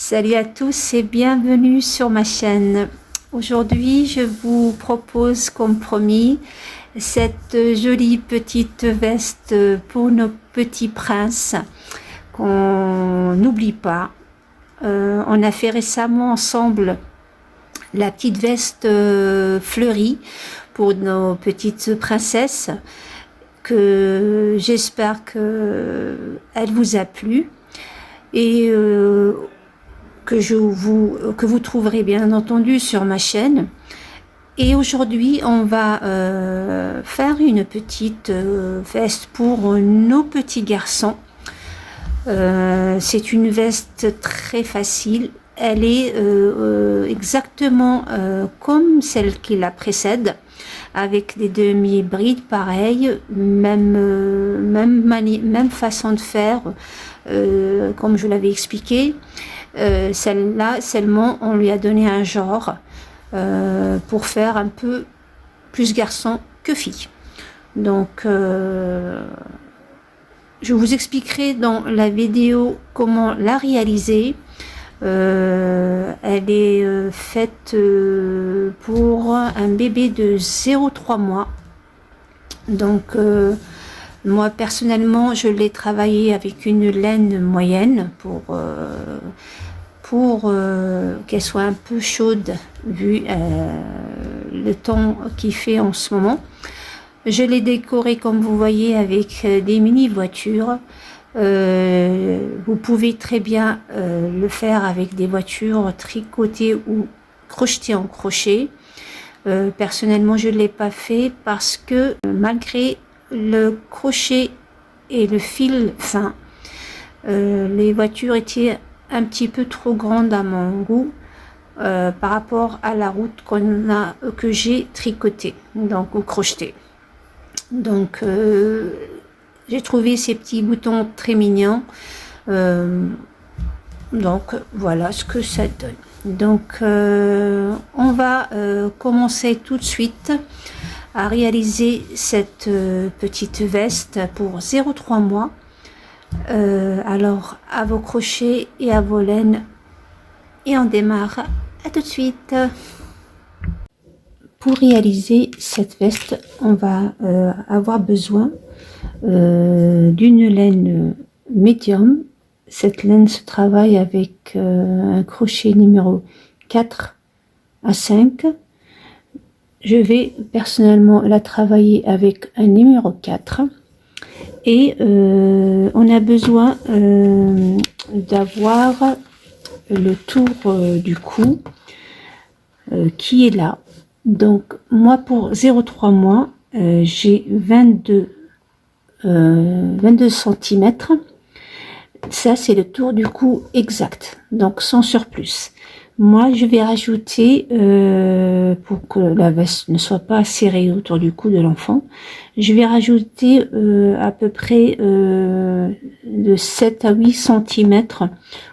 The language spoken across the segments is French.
Salut à tous et bienvenue sur ma chaîne. Aujourd'hui, je vous propose, comme promis, cette jolie petite veste pour nos petits princes qu'on n'oublie pas. On a fait récemment ensemble la petite veste fleurie pour nos petites princesses, que j'espère que elle vous a plu et que vous trouverez bien entendu sur ma chaîne. Et aujourd'hui, on va faire une petite veste pour nos petits garçons. C'est une veste très facile. Elle est exactement comme celle qui la précède, avec des demi-brides pareilles, même façon de faire, comme je l'avais expliqué. Celle-là, seulement, on lui a donné un genre pour faire un peu plus garçon que fille. Donc, je vous expliquerai dans la vidéo comment la réaliser. Elle est faite pour un bébé de 0,3 mois. Donc, moi personnellement, je l'ai travaillé avec une laine moyenne pour qu'elle soit un peu chaude vu le temps qu'il fait en ce moment. Je l'ai décoré comme vous voyez avec des mini voitures. Vous pouvez très bien le faire avec des voitures tricotées ou crochetées en crochet. Personnellement, je ne l'ai pas fait parce que malgré le crochet et le fil fin, les voitures étaient un petit peu trop grandes à mon goût par rapport à la route que j'ai tricotée, donc ou crochetée. Donc j'ai trouvé ces petits boutons très mignons. Donc voilà ce que ça donne. Donc on va commencer tout de suite à réaliser cette petite veste pour 0,3 mois. Alors à vos crochets et à vos laines, et on démarre. À tout de suite. Pour réaliser cette veste, on va avoir besoin d'une laine médium. Cette laine se travaille avec un crochet numéro 4 à 5. Je vais personnellement la travailler avec un numéro 4. Et on a besoin d'avoir le tour du cou qui est là. Donc moi pour 0,3 mois, j'ai 22 cm. Ça c'est le tour du cou exact, donc sans surplus. Moi je vais rajouter, pour que la veste ne soit pas serrée autour du cou de l'enfant, je vais rajouter à peu près de 7 à 8 cm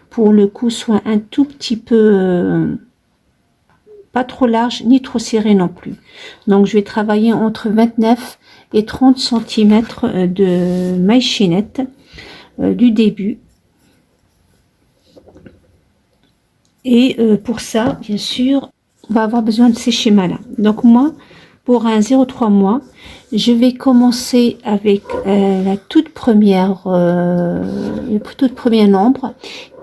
pour le cou soit un tout petit peu pas trop large ni trop serré non plus. Donc je vais travailler entre 29 et 30 cm de maille chaînette du début. Et pour ça, bien sûr, on va avoir besoin de ces schémas-là. Donc moi, pour un 0,3 mois, je vais commencer avec le tout premier nombre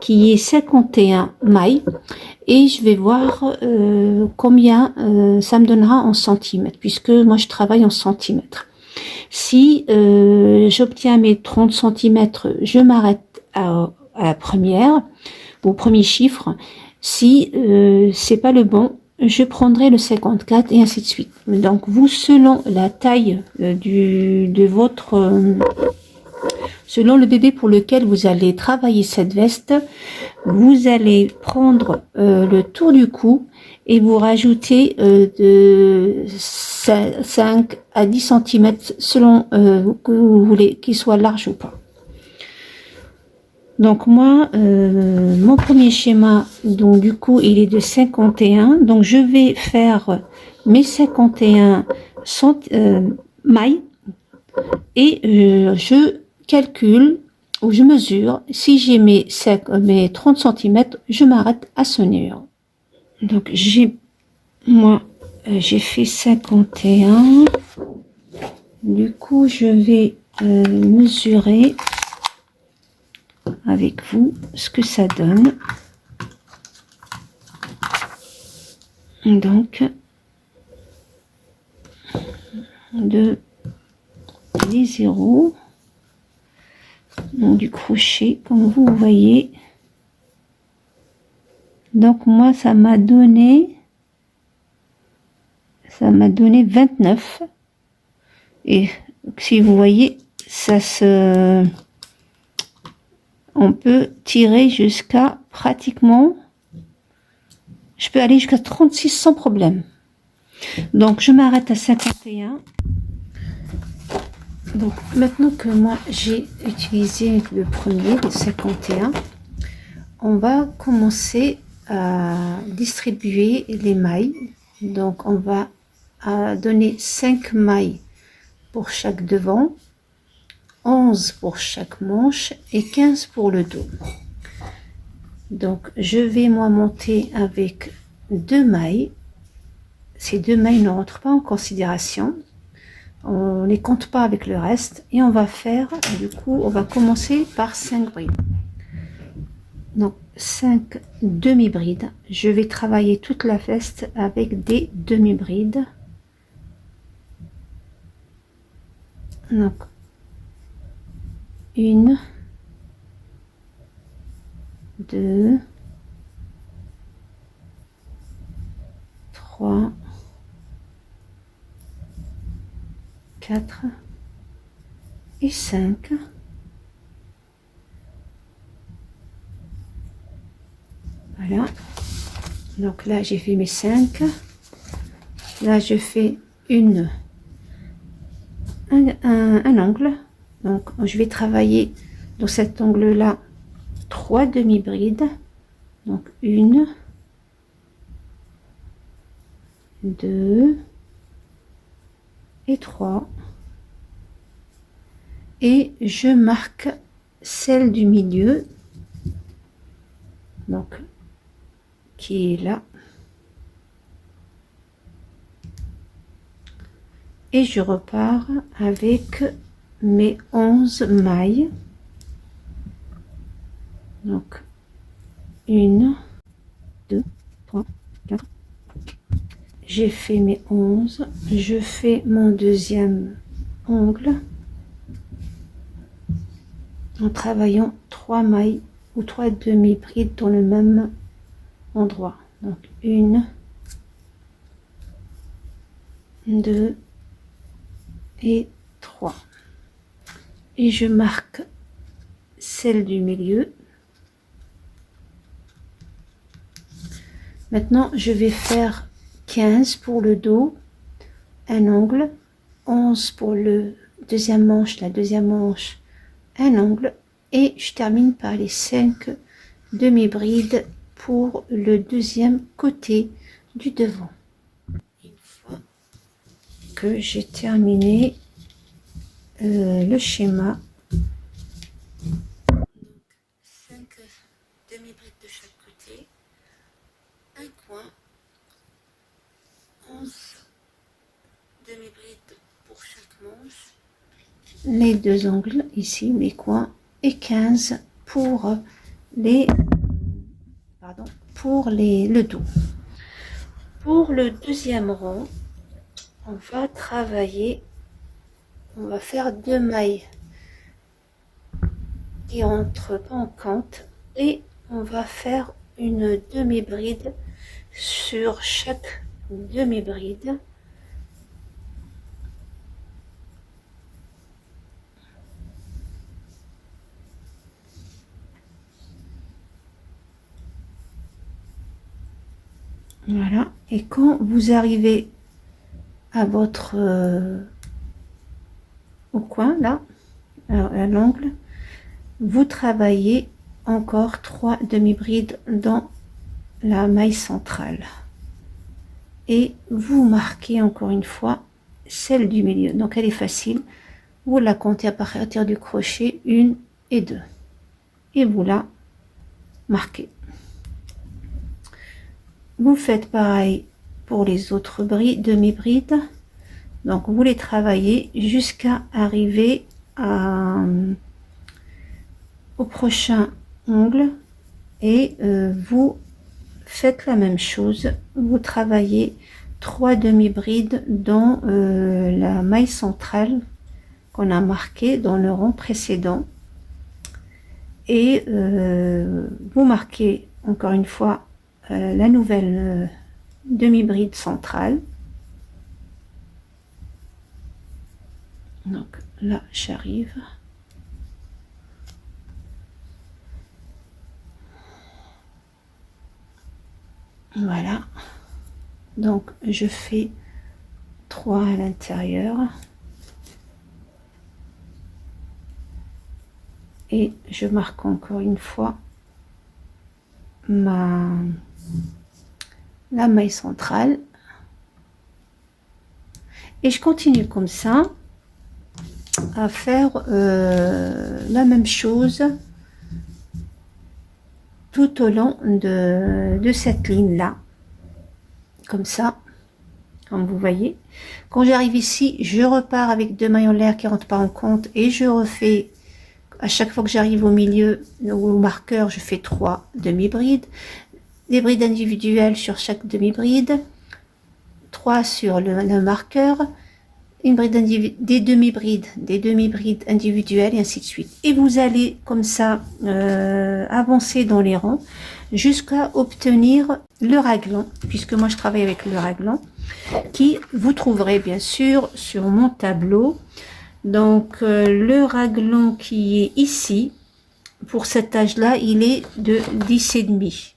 qui est 51 mailles et je vais voir combien ça me donnera en centimètres, puisque moi je travaille en centimètres. Si j'obtiens mes 30 centimètres, je m'arrête à la première, au premier chiffre. Si c'est pas le bon, je prendrai le 54 et ainsi de suite. Donc vous, selon la taille selon le bébé pour lequel vous allez travailler cette veste, vous allez prendre le tour du cou et vous rajoutez de 5 à 10 cm selon que vous voulez qu'il soit large ou pas. Donc moi, mon premier schéma, donc du coup, il est de 51. Donc je vais faire mes 51 mailles et je calcule où je mesure. Si j'ai mes 30 cm, je m'arrête à ce numéro. Donc j'ai fait 51. Du coup, je vais mesurer avec vous ce que ça donne. Donc, les zéros, donc du crochet, comme vous voyez. Donc moi, ça m'a donné 29. Et si vous voyez, on peut tirer jusqu'à pratiquement, je peux aller jusqu'à 36 sans problème. Donc je m'arrête à 51. Donc maintenant que moi j'ai utilisé le premier, le 51, on va commencer à distribuer les mailles. Donc on va donner 5 mailles pour chaque devant, 11 pour chaque manche et 15 pour le dos. Donc je vais moi monter avec 2 mailles. Ces 2 mailles ne rentrent pas en considération, on ne les compte pas avec le reste, et on va faire, du coup on va commencer par 5 brides. Donc 5 demi-brides. Je vais travailler toute la veste avec des demi-brides. Donc 1, 2, 3, 4 et 5. Voilà. Donc là, j'ai fait mes 5. Là, je fais un angle. Donc, je vais travailler dans cet angle-là 3 demi-brides. Donc, 1, 2 et 3. Et je marque celle du milieu. Donc, qui est là. Et je repars avec mes 11 mailles. Donc 1, 2, 3, 4. J'ai fait mes 11. Je fais mon deuxième angle en travaillant 3 mailles ou 3 demi-brides dans le même endroit. Donc 1, 2 et 3. Et je marque celle du milieu. Maintenant, je vais faire 15 pour le dos, un angle, 11 pour le deuxième manche, la deuxième manche, un angle, et je termine par les 5 demi-brides pour le deuxième côté du devant. Une fois que j'ai terminé le schéma, 5 demi-brides de chaque côté, un coin, 11 demi-brides pour chaque manche, les deux angles ici, les coins, et 15 pour le dos. Pour le deuxième rang, on va travailler, on va faire 2 mailles qui entrent pas en compte, et on va faire une demi-bride sur chaque demi-bride. Voilà, et quand vous arrivez à votre au coin là, à l'angle, vous travaillez encore 3 demi-brides dans la maille centrale et vous marquez encore une fois celle du milieu. Donc elle est facile, vous la comptez à partir du crochet 1 et 2. et vous la marquez. Vous faites pareil pour les autres demi-brides. Donc vous les travaillez jusqu'à arriver au prochain ongle et vous faites la même chose. Vous travaillez 3 demi-brides dans la maille centrale qu'on a marqué dans le rang précédent et vous marquez encore une fois la nouvelle demi-bride centrale. Donc là j'arrive, voilà, donc je fais 3 à l'intérieur et je marque encore une fois la maille centrale et je continue comme ça à faire la même chose tout au long de cette ligne là, comme ça, comme vous voyez. Quand j'arrive ici, je repars avec 2 mailles en l'air qui rentrent pas en compte et je refais à chaque fois que j'arrive au milieu au marqueur, je fais 3 demi-brides, des brides individuelles sur chaque demi-bride, 3 sur le marqueur, une bride des demi-brides individuelles et ainsi de suite. Et vous allez comme ça avancer dans les rangs jusqu'à obtenir le raglan, puisque moi je travaille avec le raglan, qui vous trouverez bien sûr sur mon tableau. Donc le raglan qui est ici, pour cet âge-là, il est de 10,5.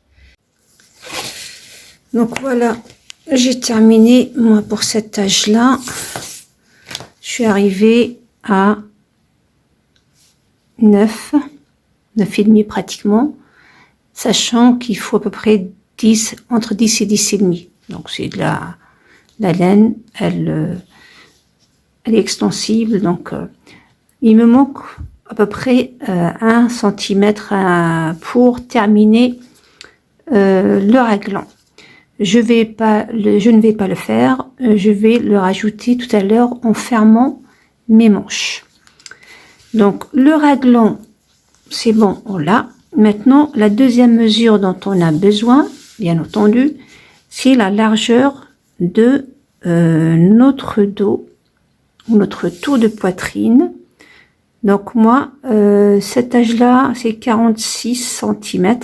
Donc voilà, j'ai terminé moi pour cet âge-là. Je suis arrivée à 9,5 pratiquement, sachant qu'il faut à peu près 10, entre 10 et 10,5. Donc c'est de la laine, elle est extensible, donc il me manque à peu près 1 cm pour terminer le raglan. Je ne vais pas le faire, je vais le rajouter tout à l'heure en fermant mes manches. Donc le raglan, c'est bon, on l'a. Maintenant, la deuxième mesure dont on a besoin, bien entendu, c'est la largeur de notre dos, notre tour de poitrine. Donc moi, cet âge-là, c'est 46 cm.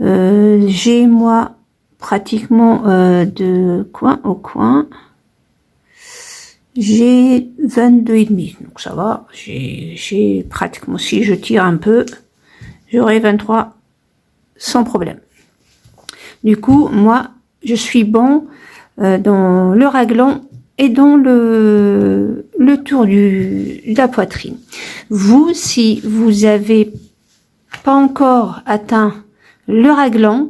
J'ai moi pratiquement de coin au coin, j'ai 22,5, donc ça va, j'ai pratiquement, si je tire un peu, j'aurai 23 sans problème. Du coup, moi, je suis bon dans le raglan et dans le tour de la poitrine. Vous, si vous avez pas encore atteint le raglan,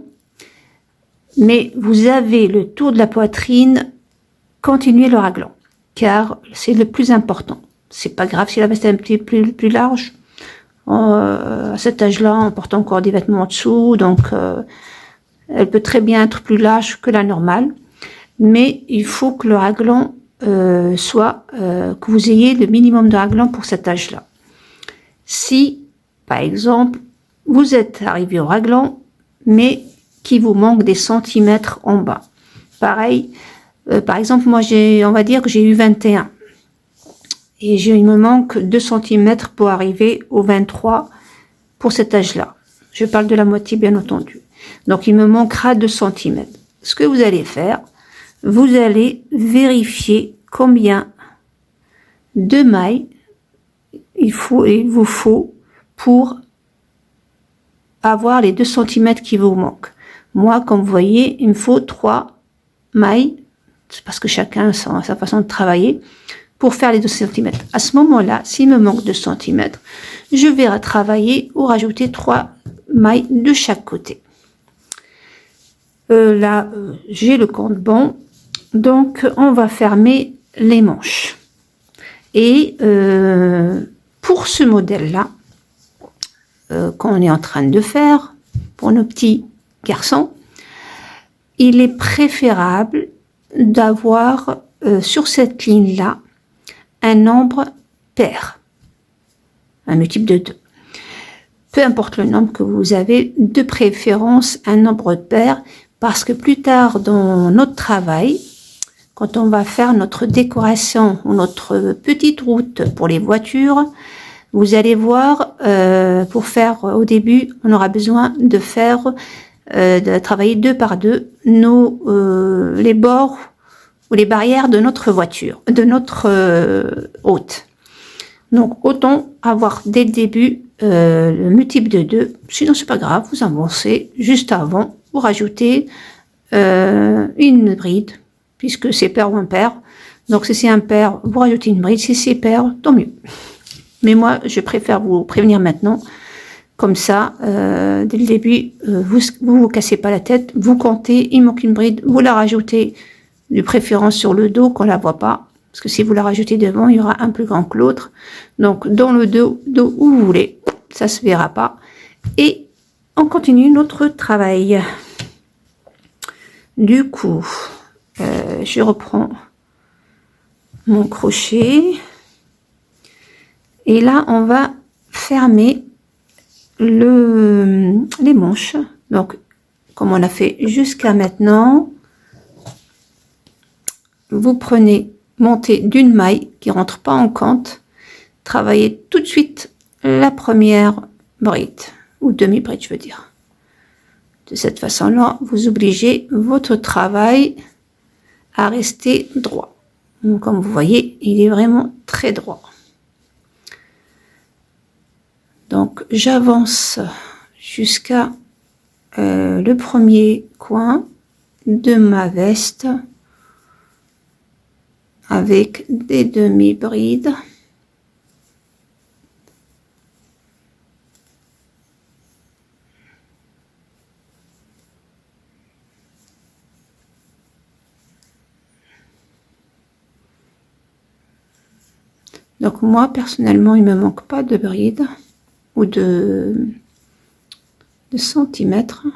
mais vous avez le tour de la poitrine, continuez le raglan, car c'est le plus important. C'est pas grave si la veste est un petit peu plus large. À cet âge-là, on porte encore des vêtements en dessous, donc elle peut très bien être plus large que la normale. Mais il faut que le raglan que vous ayez le minimum de raglan pour cet âge-là. Si, par exemple, vous êtes arrivé au raglan, mais qui vous manque des centimètres en bas. Pareil, par exemple, moi, on va dire que j'ai eu 21. Et il me manque 2 cm pour arriver au 23 pour cet âge-là. Je parle de la moitié, bien entendu. Donc, il me manquera 2 cm. Ce que vous allez faire, vous allez vérifier combien de mailles il vous faut pour avoir les 2 cm qui vous manquent. Moi, comme vous voyez, il me faut 3 mailles, c'est parce que chacun a sa façon de travailler, pour faire les 2 cm. À ce moment-là, s'il me manque 2 cm, je vais retravailler ou rajouter 3 mailles de chaque côté. Là, j'ai le compte bon, donc on va fermer les manches. Et pour ce modèle-là, qu'on est en train de faire pour nos petits garçons, il est préférable d'avoir sur cette ligne-là un nombre pair, un multiple de 2. Peu importe le nombre que vous avez, de préférence un nombre pair, parce que plus tard dans notre travail, quand on va faire notre décoration ou notre petite route pour les voitures, vous allez voir, pour faire au début, on aura besoin de faire, de travailler 2 par 2 les bords ou les barrières de notre voiture, de notre route. Donc autant avoir dès le début le multiple de 2, sinon c'est pas grave, vous avancez juste avant, vous rajoutez une bride, puisque c'est pair ou impair. Donc si c'est impair, vous rajoutez une bride, si c'est pair, tant mieux. Mais moi, je préfère vous prévenir maintenant, comme ça, dès le début, vous cassez pas la tête, vous comptez, il manque une bride, vous la rajoutez, de préférence sur le dos, qu'on la voit pas, parce que si vous la rajoutez devant, il y aura un plus grand que l'autre. Donc, dans le dos où vous voulez, ça se verra pas. Et on continue notre travail. Du coup, je reprends mon crochet. Et là, on va fermer les manches. Donc, comme on a fait jusqu'à maintenant, vous prenez, montez d'une maille qui rentre pas en compte, travaillez tout de suite la première bride, ou demi-bride, je veux dire. De cette façon-là, vous obligez votre travail à rester droit. Donc, comme vous voyez, il est vraiment très droit. Donc, j'avance jusqu'à le premier coin de ma veste avec des demi-brides. Donc, moi, personnellement, il ne me manque pas de brides ou de centimètres.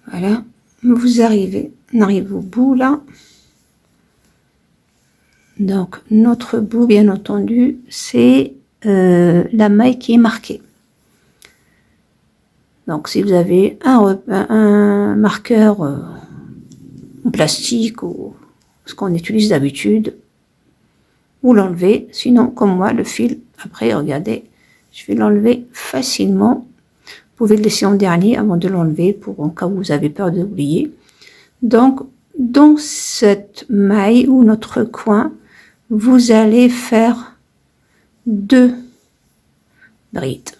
Voilà, vous arrivez, on arrive au bout là. Donc notre bout, bien entendu, c'est la maille qui est marquée. Donc si vous avez un marqueur en plastique ou ce qu'on utilise d'habitude, vous l'enlevez. Sinon, comme moi, le fil, après, regardez, je vais l'enlever facilement. Vous pouvez le laisser en dernier avant de l'enlever pour en cas où vous avez peur d'oublier. Donc, dans cette maille ou notre coin, vous allez faire 2 brides.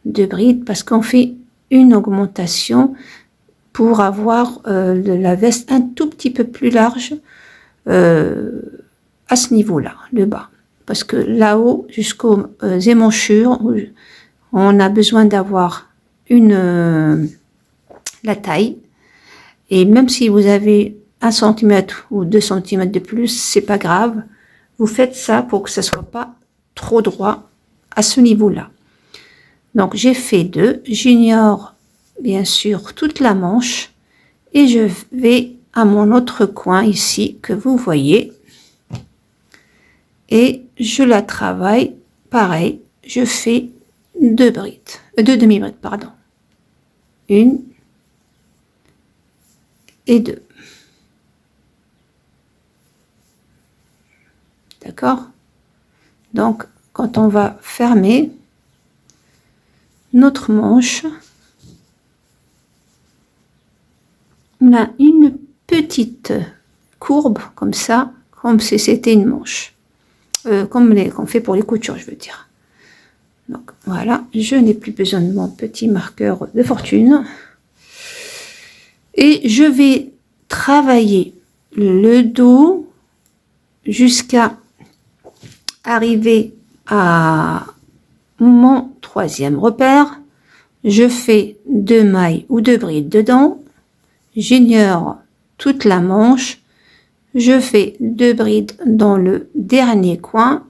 2 brides parce qu'on fait une augmentation pour avoir la veste un tout petit peu plus large à ce niveau-là, le bas. Parce que là-haut, jusqu'aux émanchures, on a besoin d'avoir la taille. Et même si vous avez 1 cm ou 2 cm de plus, c'est pas grave. Vous faites ça pour que ça soit pas trop droit à ce niveau-là. Donc j'ai fait 2. J'ignore bien sûr toute la manche et je vais à mon autre coin ici que vous voyez. Et je la travaille pareil. Je fais 2 demi-brides, pardon. 1 et 2. D'accord? Donc, quand on va fermer notre manche, on a une petite courbe comme ça, comme si c'était une manche. Comme qu'on fait pour les coutures, je veux dire. Donc voilà, je n'ai plus besoin de mon petit marqueur de fortune. Et je vais travailler le dos jusqu'à arriver à mon 3e repère. Je fais 2 mailles ou 2 brides dedans. j'ignore toute la manche, je fais 2 brides dans le dernier coin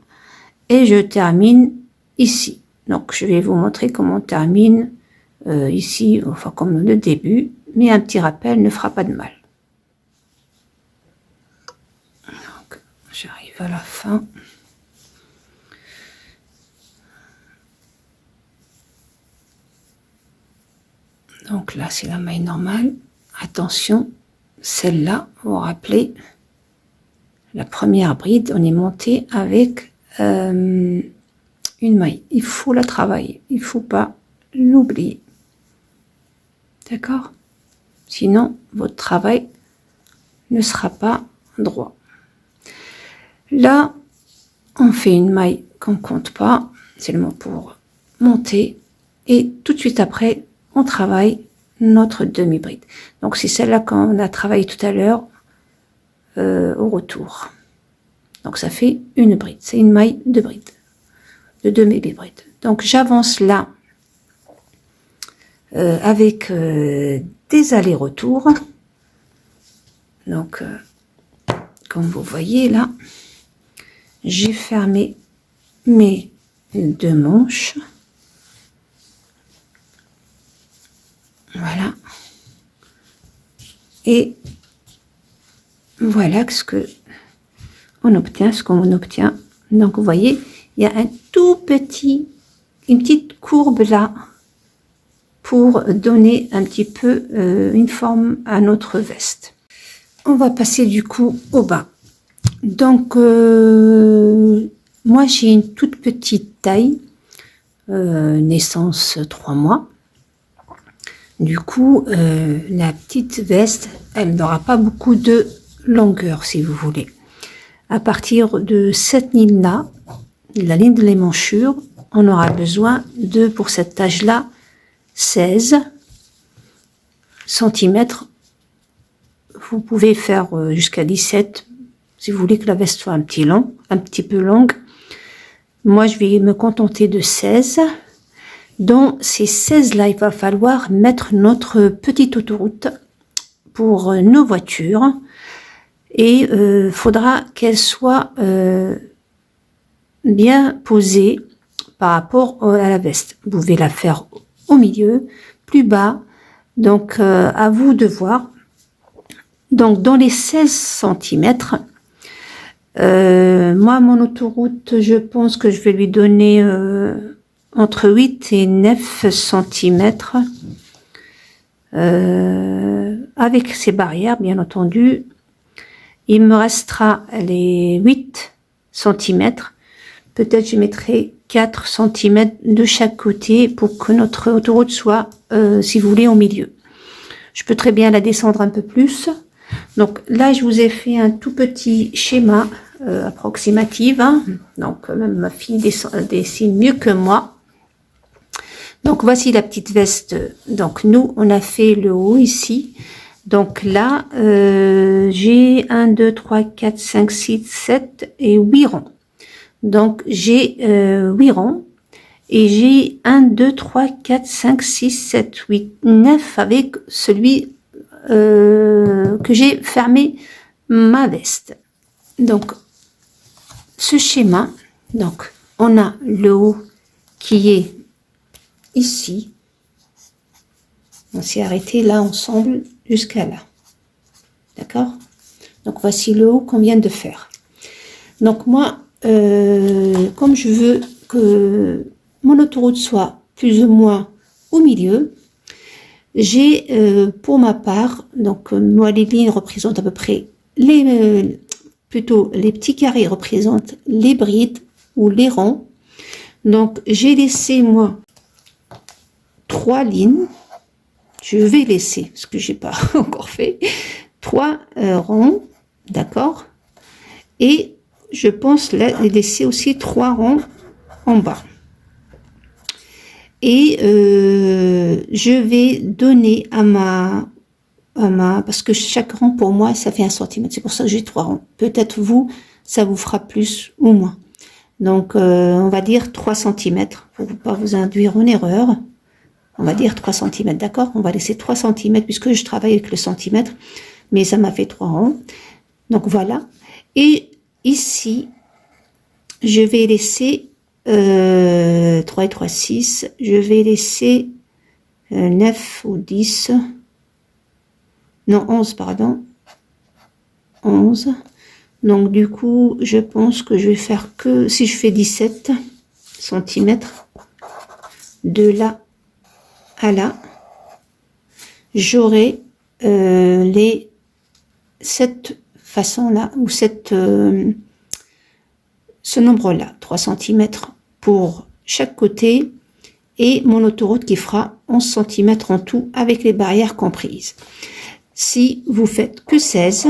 et je termine ici. Donc je vais vous montrer comment on termine ici, enfin comme le début, mais un petit rappel ne fera pas de mal. Donc j'arrive à la fin. Donc là c'est la maille normale. Attention, celle-là, vous vous rappelez, la première bride, on est monté avec une maille. Il faut la travailler, il ne faut pas l'oublier. D'accord? Sinon, votre travail ne sera pas droit. Là, on fait une maille qu'on compte pas, seulement pour monter. Et tout de suite après, on travaille notre demi-bride. Donc, c'est celle-là qu'on a travaillé tout à l'heure au retour. Donc, ça fait une bride. C'est une maille de bride, de demi-bride. Donc, j'avance là avec des allers-retours. Donc, comme vous voyez là, j'ai fermé mes 2 manches. Voilà. Et voilà ce que on obtient, ce qu'on obtient. Donc, vous voyez, il y a un tout petit, une petite courbe là pour donner un petit peu une forme à notre veste. On va passer du coup au bas. Donc, moi, j'ai une toute petite taille, naissance 3 mois. Du coup, la petite veste, elle n'aura pas beaucoup de longueur, si vous voulez. À partir de cette ligne-là, la ligne de l'émanchure, on aura besoin de, pour cette taille-là, 16 cm. Vous pouvez faire jusqu'à 17 si vous voulez que la veste soit un petit peu longue. Moi, je vais me contenter de 16. Dans ces 16-là, il va falloir mettre notre petite autoroute pour nos voitures. Et faudra qu'elle soit bien posée par rapport à la veste. Vous pouvez la faire au milieu, plus bas. Donc, à vous de voir. Donc, dans les 16 cm, moi, mon autoroute, je pense que je vais lui donner entre 8 et 9 cm. Avec ces barrières, bien entendu. Il me restera les 8 cm. Peut-être je mettrai 4 cm de chaque côté pour que notre autoroute soit, si vous voulez, au milieu. Je peux très bien la descendre un peu plus. Donc là, je vous ai fait un tout petit schéma approximatif. Hein. Donc même ma fille dessine mieux que moi. Donc voici la petite veste. Donc nous, on a fait le haut ici. Donc là, j'ai 1, 2, 3, 4, 5, 6, 7 et 8 rangs. Donc j'ai 8 rangs. Et j'ai 1, 2, 3, 4, 5, 6, 7, 8, 9 avec celui que j'ai fermé ma veste. Donc, ce schéma, donc on a le haut qui est ici. On s'est arrêté là ensemble jusqu'à là. D'accord? Donc, voici le haut qu'on vient de faire. Donc, moi, comme je veux que mon autoroute soit plus ou moins au milieu, j'ai pour ma part, donc moi les lignes représentent à peu près plutôt les petits carrés représentent les brides ou les rangs. Donc j'ai laissé moi 3 lignes. Je vais laisser, ce que j'ai pas encore fait, 3 rangs, d'accord. Et je pense laisser aussi 3 rangs en bas. Et je vais donner à ma parce que chaque rang pour moi ça fait 1 cm, c'est pour ça que j'ai 3 rangs. Peut-être vous ça vous fera plus ou moins. Donc on va dire 3 cm pour ne pas vous induire en erreur. on va dire 3 cm, d'accord? On va laisser 3 cm puisque je travaille avec le centimètre, mais ça m'a fait 3 ronds. Donc voilà. Et ici, je vais laisser 3 et 3, 6. Je vais laisser 9 ou 10. Non, 11, pardon. 11. Donc du coup, je pense que je vais faire que, si je fais 17 cm, de là à là, j'aurai les 7 façons-là, ou ce nombre-là, 3 cm pour chaque côté, et mon autoroute qui fera 11 cm en tout, avec les barrières comprises. Si vous faites que 16,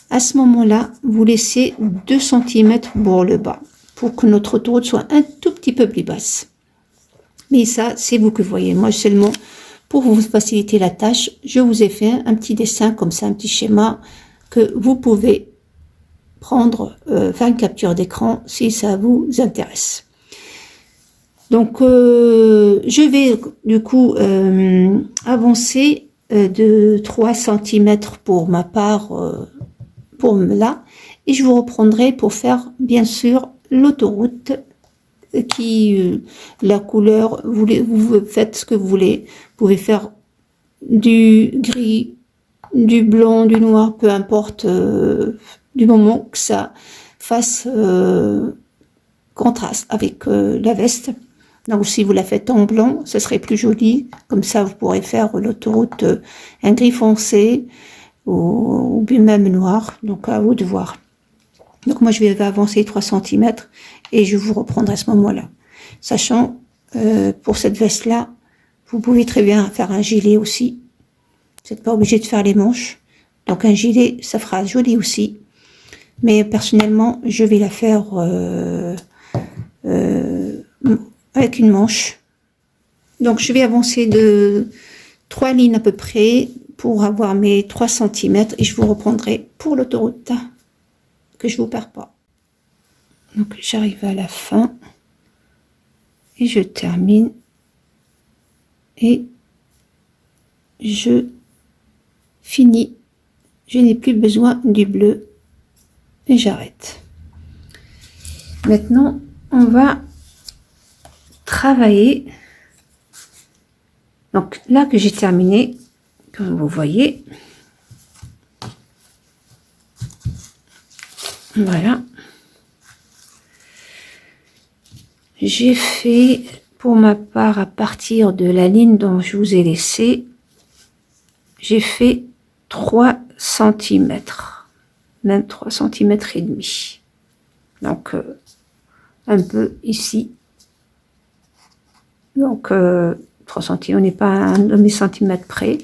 à ce moment-là, vous laissez 2 cm pour le bas, pour que notre autoroute soit un tout petit peu plus basse. Mais ça, c'est vous que voyez. Moi, seulement, pour vous faciliter la tâche, je vous ai fait un petit dessin comme ça, un petit schéma que vous pouvez prendre, faire une capture d'écran si ça vous intéresse. Donc, je vais du coup avancer de 3 cm pour ma part, pour là, et je vous reprendrai pour faire bien sûr l'autoroute qui la couleur, vous faites ce que vous voulez, vous pouvez faire du gris, du blanc, du noir, peu importe, du moment que ça fasse contraste avec la veste. Donc si vous la faites en blanc, ce serait plus joli, comme ça vous pourrez faire l'autoroute un gris foncé ou bien même noir, donc à vous de voir. Donc moi je vais avancer 3 cm et je vous reprendrai à ce moment-là. Sachant, pour cette veste-là, vous pouvez très bien faire un gilet aussi. Vous n'êtes pas obligé de faire les manches. Donc un gilet, ça fera joli aussi. Mais personnellement, je vais la faire avec une manche. Donc je vais avancer de 3 lignes à peu près pour avoir mes 3 cm et je vous reprendrai pour l'autoroute, que je vous perds pas. Donc j'arrive à la fin et je termine et je finis. Je n'ai plus besoin du bleu et j'arrête. Maintenant on va travailler. Donc là que j'ai terminé, comme vous voyez, voilà. J'ai fait, pour ma part, à partir de la ligne dont je vous ai laissé, j'ai fait 3 cm, même 3 cm et demi. Donc, un peu ici. Donc, 3 cm, on n'est pas à un demi-centimètre près.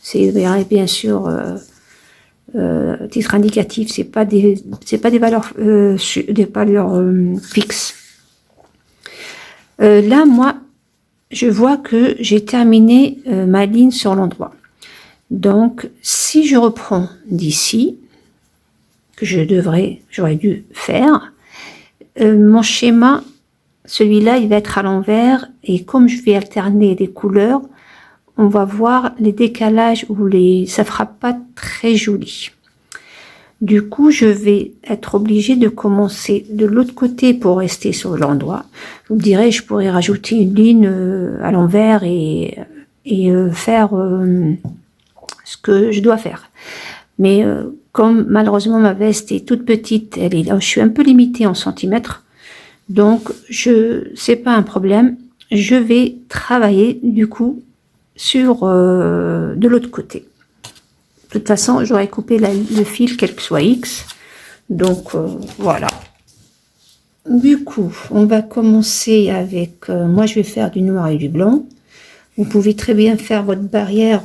C'est bien sûr, titre indicatif, c'est pas des valeurs, fixes. Là, moi, je vois que j'ai terminé ma ligne sur l'endroit. Donc, si je reprends d'ici, que j'aurais dû faire, mon schéma, celui-là, il va être à l'envers, et comme je vais alterner les couleurs, on va voir les décalages ou ça fera pas très joli. Du coup, je vais être obligée de commencer de l'autre côté pour rester sur l'endroit. Vous me direz, je pourrais rajouter une ligne à l'envers et faire ce que je dois faire. Mais comme malheureusement ma veste est toute petite, je suis un peu limitée en centimètres, donc c'est pas un problème. Je vais travailler du coup sur de l'autre côté. De toute façon, j'aurais coupé le fil, quel que soit X. Donc, voilà. Du coup, on va commencer avec... moi, je vais faire du noir et du blanc. Vous pouvez très bien faire votre barrière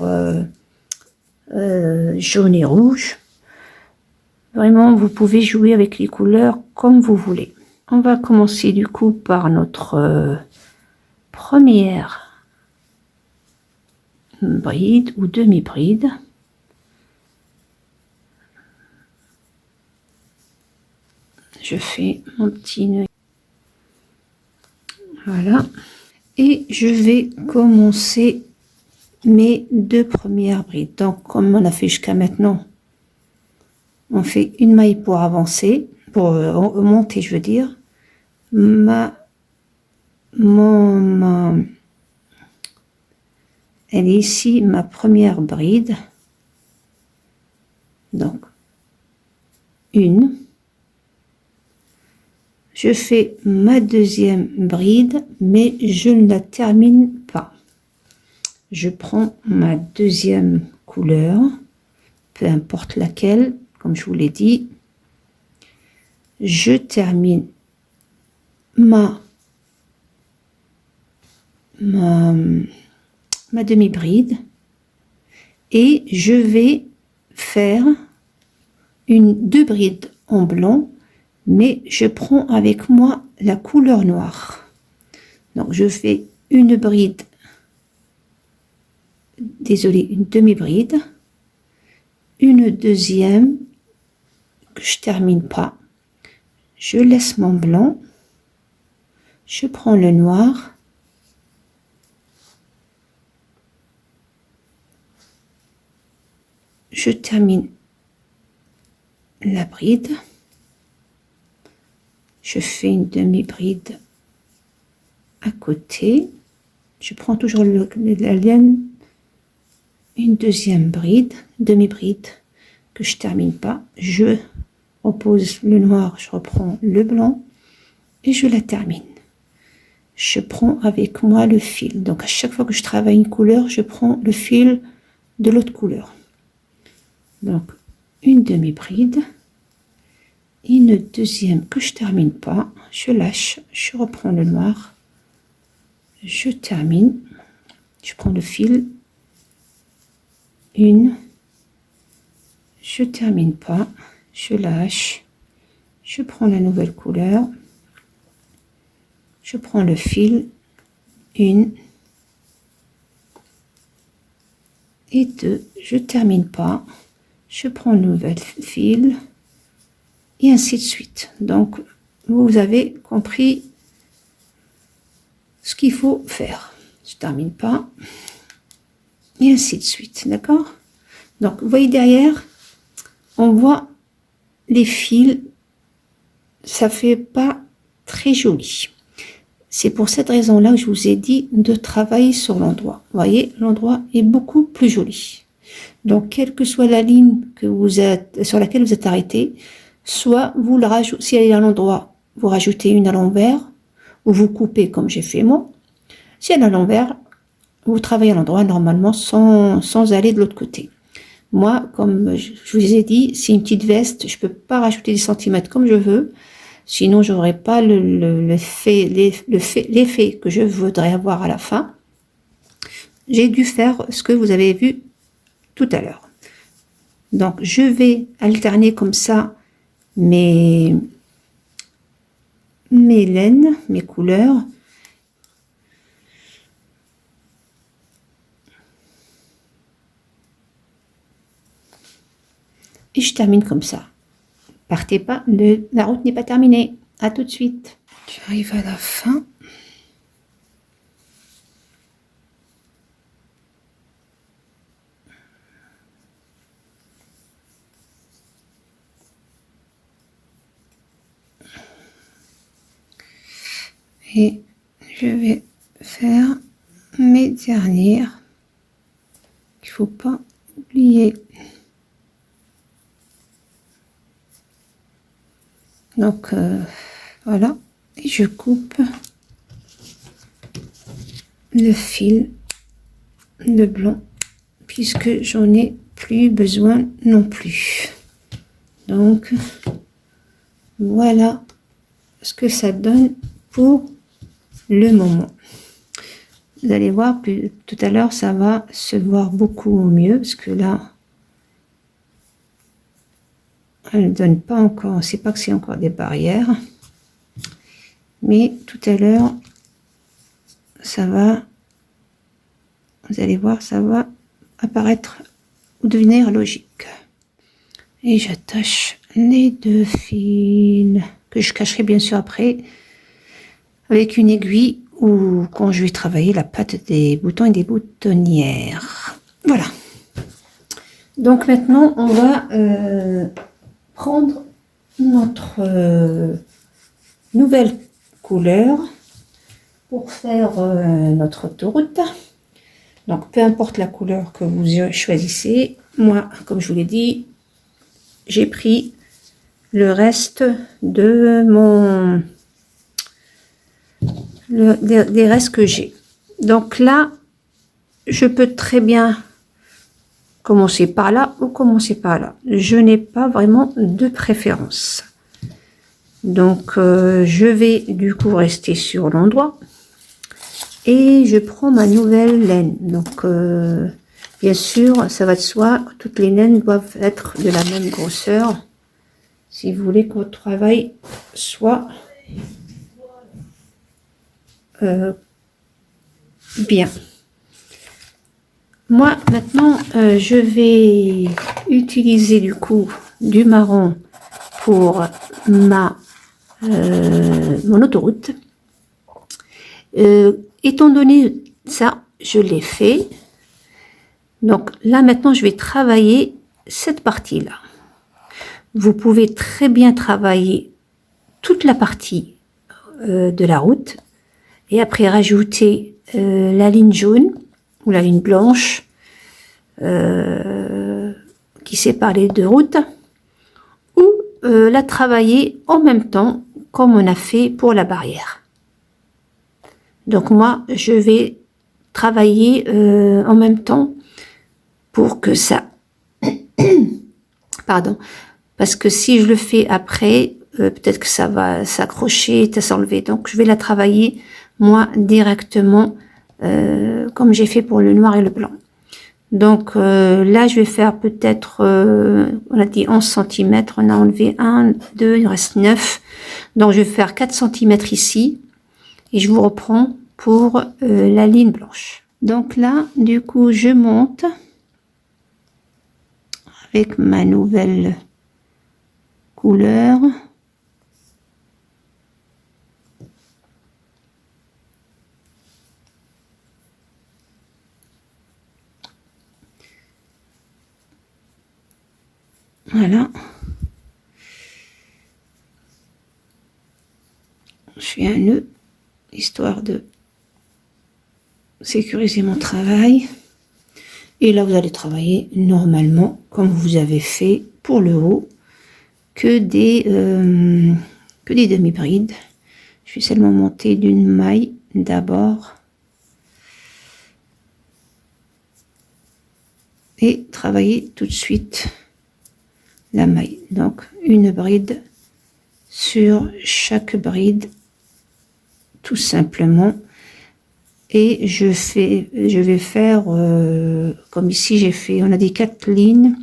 jaune et rouge. Vraiment, vous pouvez jouer avec les couleurs comme vous voulez. On va commencer du coup par notre première bride ou demi-bride. Je fais mon petit nœud. Voilà. et je vais commencer mes 2 premières brides. Donc comme on a fait jusqu'à maintenant, on fait une maille pour avancer, pour monter, je veux dire. Elle est ici, ma première bride. Donc, une. Je fais ma deuxième bride, mais je ne la termine pas. Je prends ma deuxième couleur, peu importe laquelle, comme je vous l'ai dit. Je termine ma demi-bride et je vais faire deux brides en blanc, mais je prends avec moi la couleur noire. Donc je fais une bride, désolé, une demi-bride, une deuxième que je termine pas, je laisse mon blanc, je prends le noir, je termine la bride, je fais une demi-bride à côté, je prends toujours la laine, une deuxième bride, demi-bride que je termine pas, je repose le noir, je reprends le blanc et je la termine. Je prends avec moi le fil, donc à chaque fois que je travaille une couleur, je prends le fil de l'autre couleur. Donc une demi-bride, une deuxième que je termine pas, je lâche, je reprends le noir, je termine, je prends le fil, une, je termine pas, je lâche, je prends la nouvelle couleur, je prends le fil, une et deux, je termine pas, je prends le nouvel fil et ainsi de suite. Donc vous avez compris ce qu'il faut faire. Je termine pas et ainsi de suite, d'accord? Donc vous voyez derrière, on voit les fils, ça fait pas très joli. C'est pour cette raison-là que je vous ai dit de travailler sur l'endroit. Vous voyez, l'endroit est beaucoup plus joli. Donc, quelle que soit la ligne que vous êtes, sur laquelle vous êtes arrêté, soit vous la rajoutez, si elle est à l'endroit, vous rajoutez une à l'envers, ou vous coupez comme j'ai fait moi. Si elle est à l'envers, vous travaillez à l'endroit normalement sans aller de l'autre côté. Moi, comme je vous ai dit, c'est une petite veste, je peux pas rajouter des centimètres comme je veux. Sinon, je n'aurai pas l'effet que je voudrais avoir à la fin. J'ai dû faire ce que vous avez vu tout à l'heure. Donc, je vais alterner comme ça mes laines, mes couleurs. Et je termine comme ça. Partez pas, la route n'est pas terminée. À tout de suite. J'arrive à la fin. Et je vais faire mes dernières. Il ne faut pas oublier. Donc voilà, et je coupe le fil de blanc puisque j'en ai plus besoin non plus. Donc voilà ce que ça donne pour le moment. Vous allez voir, tout à l'heure ça va se voir beaucoup mieux parce que là elle ne donne pas encore, on ne sait pas que c'est encore des barrières, mais tout à l'heure ça va, vous allez voir, ça va apparaître ou devenir logique. Et j'attache les deux fils que je cacherai bien sûr après avec une aiguille ou quand je vais travailler la pâte des boutons et des boutonnières. Voilà. Donc maintenant, on va prendre notre nouvelle couleur pour faire notre autoroute. Donc peu importe la couleur que vous choisissez, moi, comme je vous l'ai dit, j'ai pris le reste de mon des restes que j'ai. Donc là, je peux très bien commencer par là ou commencer par là. Je n'ai pas vraiment de préférence. Donc je vais du coup rester sur l'endroit et je prends ma nouvelle laine. Donc bien sûr, ça va de soi, toutes les laines doivent être de la même grosseur si vous voulez que votre travail soit bien. Moi maintenant je vais utiliser du coup du marron pour mon autoroute. Étant donné ça, je l'ai fait. Donc là maintenant je vais travailler cette partie là. Vous pouvez très bien travailler toute la partie de la route et après rajouter la ligne jaune ou la ligne blanche qui sépare les deux routes, ou la travailler en même temps comme on a fait pour la barrière. Donc moi je vais travailler en même temps pour que ça pardon, parce que si je le fais après peut-être que ça va s'accrocher, s'enlever. Donc je vais la travailler moi directement comme j'ai fait pour le noir et le blanc. Donc là je vais faire peut-être on a dit 11 cm, on a enlevé 1, 2, il reste 9. Donc je vais faire 4 cm ici et je vous reprends pour la ligne blanche. Donc là du coup je monte avec ma nouvelle couleur. Voilà. Je fais un nœud, histoire de sécuriser mon travail. Et là, vous allez travailler normalement, comme vous avez fait pour le haut, que des demi-brides. Je vais seulement monter d'une maille d'abord. Et travailler tout de suite la maille. Donc une bride sur chaque bride, tout simplement. Et je vais faire comme ici j'ai fait, on a dit 4 lignes.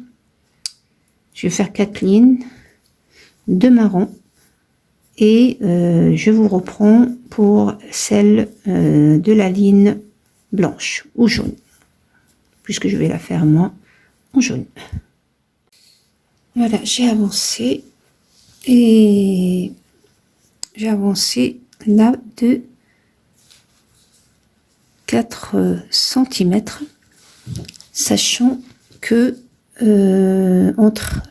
Je vais faire 4 lignes de marron et je vous reprends pour celle de la ligne blanche ou jaune, puisque je vais la faire moi en jaune. Voilà, j'ai avancé et j'ai avancé là de 4 cm, sachant que entre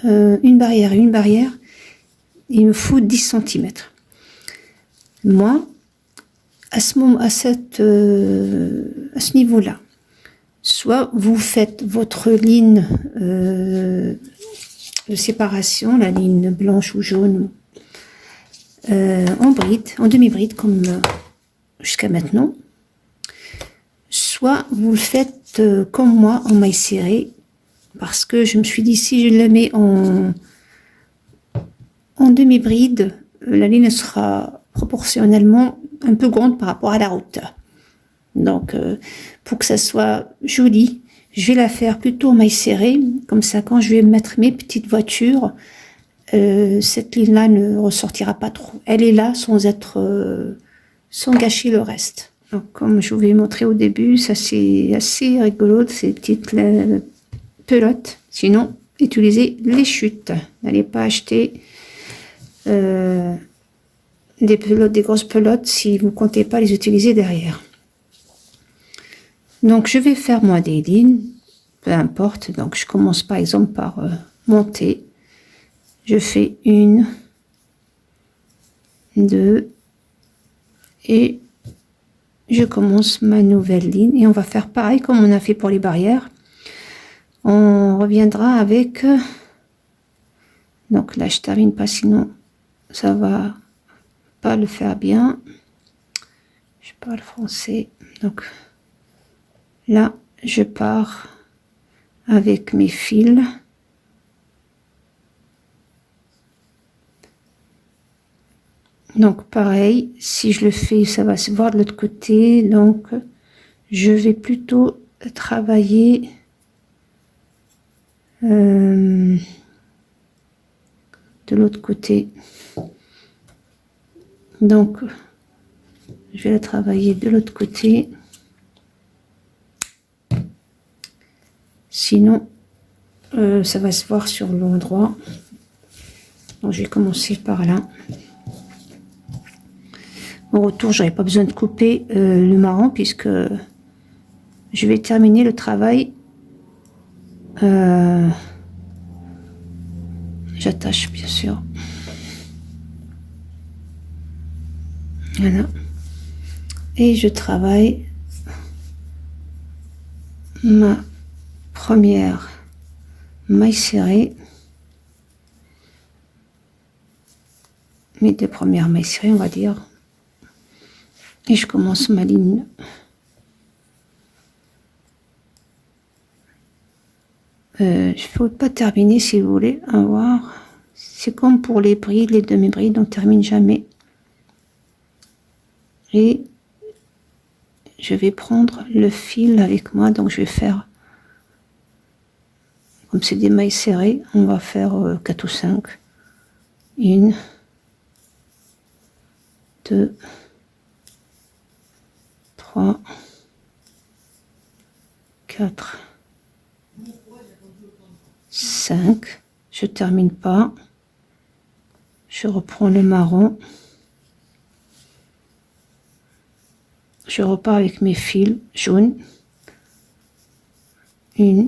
une barrière et une barrière, il me faut 10 cm. Moi, à ce niveau-là, soit vous faites votre ligne de séparation, la ligne blanche ou jaune, en bride, en demi-bride, comme jusqu'à maintenant, soit vous le faites comme moi, en maille serrée, parce que je me suis dit, si je la mets en demi-bride, la ligne sera proportionnellement un peu grande par rapport à la route. Donc, pour que ça soit joli, je vais la faire plutôt en maille serrée, comme ça quand je vais mettre mes petites voitures, cette ligne-là ne ressortira pas trop. Elle est là sans gâcher le reste. Donc, comme je vous ai montré au début, ça c'est assez rigolo, ces petites pelotes. Sinon, utilisez les chutes. N'allez pas acheter des pelotes, des grosses pelotes si vous comptez pas les utiliser derrière. Donc je vais faire moi des lignes, peu importe. Donc je commence par exemple par monter. Je fais 1, 2 et je commence ma nouvelle ligne et on va faire pareil comme on a fait pour les barrières. On reviendra avec donc là je termine pas, sinon ça va pas le faire bien. Je parle français, donc là je pars avec mes fils. Donc pareil, si je le fais, ça va se voir de l'autre côté. Donc je vais plutôt travailler de l'autre côté. Donc je vais la travailler de l'autre côté. Sinon, ça va se voir sur l'endroit. Donc je vais commencer par là. Au retour, j'aurai pas besoin de couper le marron puisque je vais terminer le travail. J'attache bien sûr. Voilà. Et je travaille ma première maille serrée. Mes 2 premières mailles serrées, on va dire. Et je commence ma ligne. Il ne faut pas terminer si vous voulez avoir. C'est comme pour les brides, les demi-brides, on ne termine jamais. Et je vais prendre le fil avec moi, donc je vais faire, comme c'est des mailles serrées, on va faire 4 ou 5. 1, 2, 3, 4, 5. Je termine pas. Je reprends le marron. Je repars avec mes fils jaunes. 1,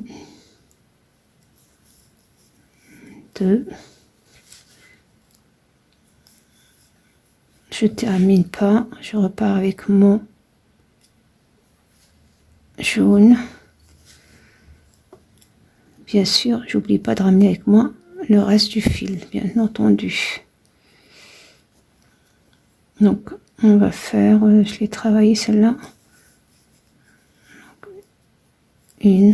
2. Je termine pas. Je repars avec mon jaune. Bien sûr, j'oublie pas de ramener avec moi le reste du fil, bien entendu. Donc, on va faire, je l'ai travaillé celle-là. 1,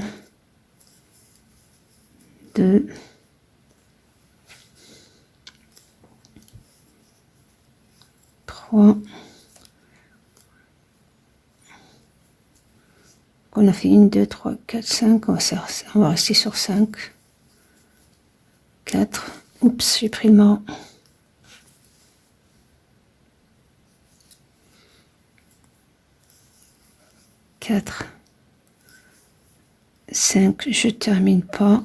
2, 3. On a fait 1, 2, 3, 4, 5. On va rester sur 5. 4. Oups, j'ai pris le marron. 4, 5, je termine pas.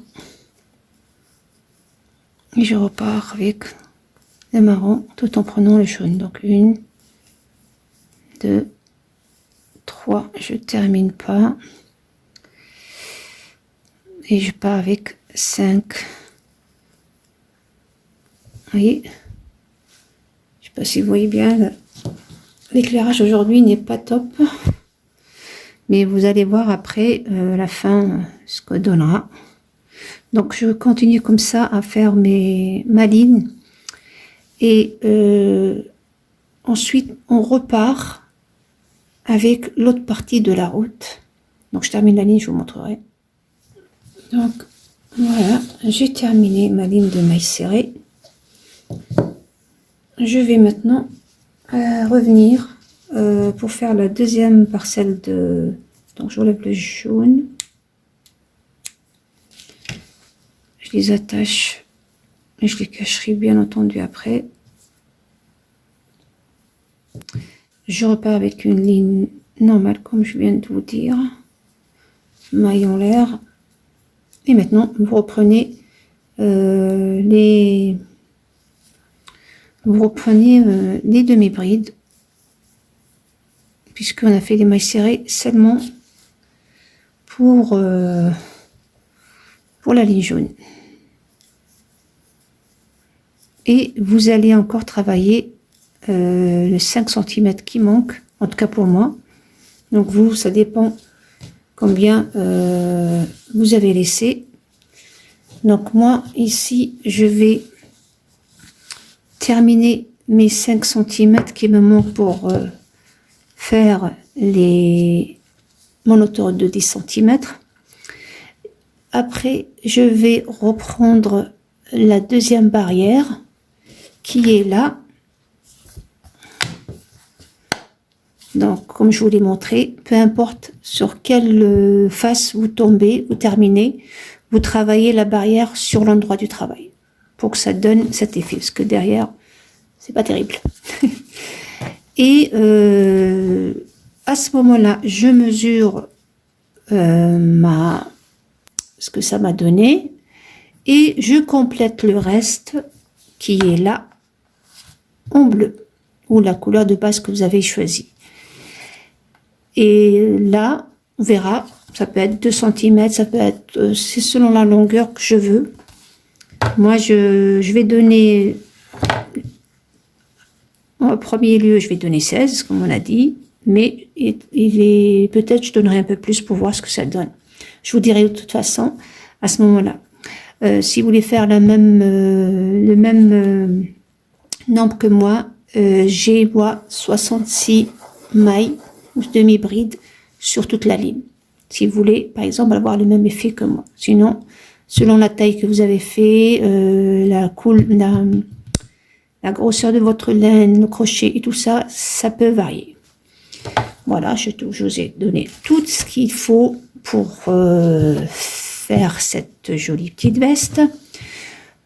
Et je repars avec le marron tout en prenant le jaune. Donc 1, 2, 3, je termine pas. Et je pars avec 5. Vous voyez? Je sais pas si vous voyez bien, l'éclairage aujourd'hui n'est pas top. Mais vous allez voir après la fin ce que donnera. Donc je continue comme ça à faire ma ligne. Et ensuite on repart avec l'autre partie de la route. Donc je termine la ligne, je vous montrerai. Donc voilà, j'ai terminé ma ligne de mailles serrées. Je vais maintenant revenir pour faire la deuxième parcelle de... Donc je relève le jaune. Je les attache et je les cacherai bien entendu après. Je repars avec une ligne normale comme je viens de vous dire. Maille en l'air. Et maintenant vous reprenez vous reprenez les demi-brides, puisqu'on a fait les mailles serrées seulement pour la ligne jaune. Et vous allez encore travailler le 5 cm qui manque, en tout cas pour moi. Donc vous, ça dépend combien vous avez laissé. Donc moi, ici, je vais terminer mes 5 cm qui me manquent pour faire mon autoroute de 10 cm. Après, je vais reprendre la deuxième barrière qui est là. Donc, comme je vous l'ai montré, peu importe sur quelle face vous tombez, vous terminez, vous travaillez la barrière sur l'endroit du travail pour que ça donne cet effet, parce que derrière, c'est pas terrible. Et à ce moment-là, je mesure ce que ça m'a donné et je complète le reste qui est là en bleu ou la couleur de base que vous avez choisie. Et là, on verra, ça peut être 2 cm, ça peut être, c'est selon la longueur que je veux. Moi, je vais donner, en premier lieu, je vais donner 16, comme on a dit, mais peut-être je donnerai un peu plus pour voir ce que ça donne. Je vous dirai de toute façon à ce moment-là. Si vous voulez faire le même nombre que moi, j'ai 66 mailles ou demi-bride sur toute la ligne. Si vous voulez, par exemple, avoir le même effet que moi. Sinon, selon la taille que vous avez fait, la grosseur de votre laine, le crochet et tout ça, ça peut varier. Voilà, je vous ai donné tout ce qu'il faut pour faire cette jolie petite veste.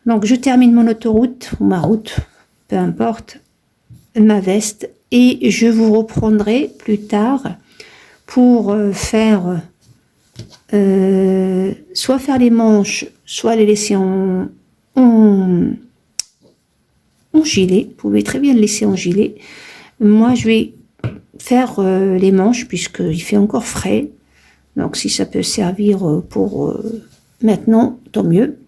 Donc, je termine mon autoroute ou ma route, peu importe, ma veste, et je vous reprendrai plus tard pour faire soit faire les manches, soit les laisser en gilet. Vous pouvez très bien le laisser en gilet. Moi, je vais faire les manches puisqu'il fait encore frais. Donc, si ça peut servir pour maintenant, tant mieux.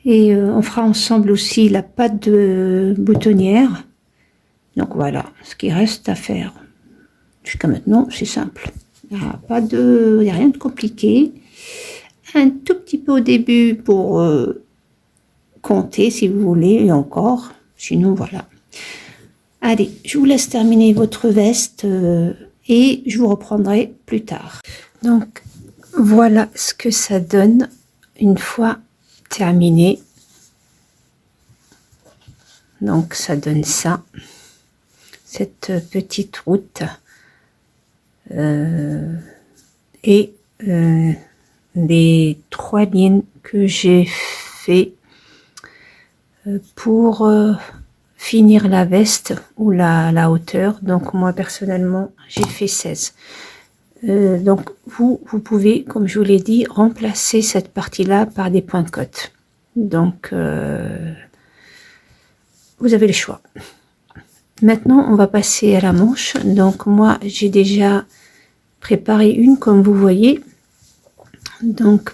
Et on fera ensemble aussi la patte de boutonnière. Donc voilà, ce qui reste à faire. Jusqu'à maintenant, c'est simple. Il n'y a rien de compliqué. Un tout petit peu au début pour compter si vous voulez, et encore. Sinon, voilà. Allez, je vous laisse terminer votre veste et je vous reprendrai plus tard. Donc, voilà ce que ça donne une fois terminé. Donc, ça donne ça. Cette petite route. Et les 3 lignes que j'ai fait pour finir la veste ou la hauteur. Donc moi personnellement j'ai fait 16. Donc vous pouvez, comme je vous l'ai dit, remplacer cette partie là par des points de cote. Donc vous avez le choix. Maintenant on va passer à la manche. Donc moi j'ai déjà préparé une comme vous voyez. Donc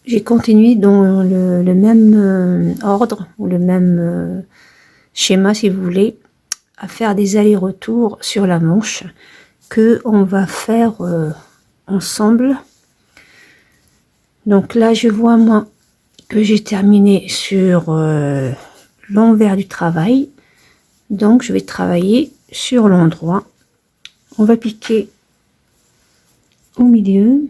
j'ai continué dans le même ordre ou le même schéma si vous voulez, à faire des allers-retours sur la manche que on va faire ensemble. Donc là je vois moi que j'ai terminé sur l'envers du travail, donc je vais travailler sur l'endroit. On va piquer au milieu.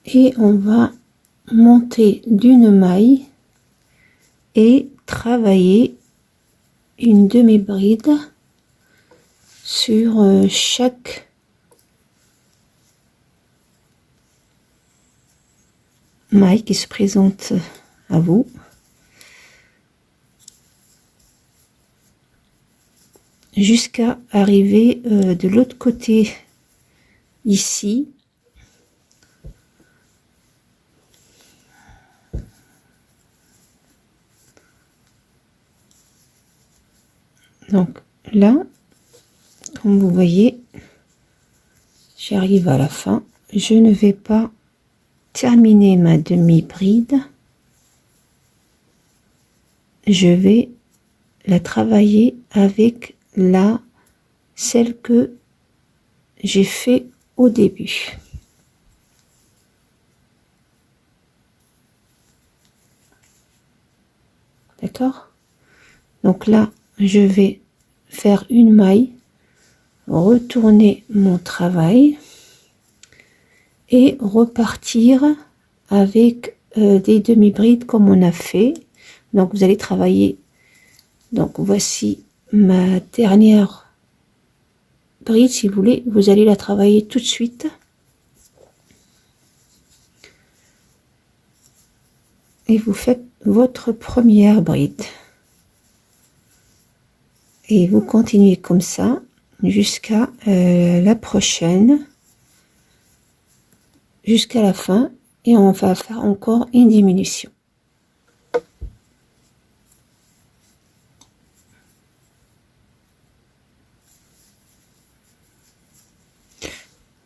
Et on va monter d'une maille et travailler une demi-bride sur chaque maille qui se présente à vous. jusqu'à arriver de l'autre côté ici. Donc là, comme vous voyez, j'arrive à la fin. Je ne vais pas terminer ma demi-bride. Je vais la travailler avec celle que j'ai fait au début. D'accord? Donc là, je vais faire une maille, retourner mon travail et repartir avec des demi-brides comme on a fait. Donc vous allez travailler. Donc voici ma dernière bride, si vous voulez, vous allez la travailler tout de suite. Et vous faites votre première bride. Et vous continuez comme ça jusqu'à la prochaine, jusqu'à la fin. Et on va faire encore une diminution.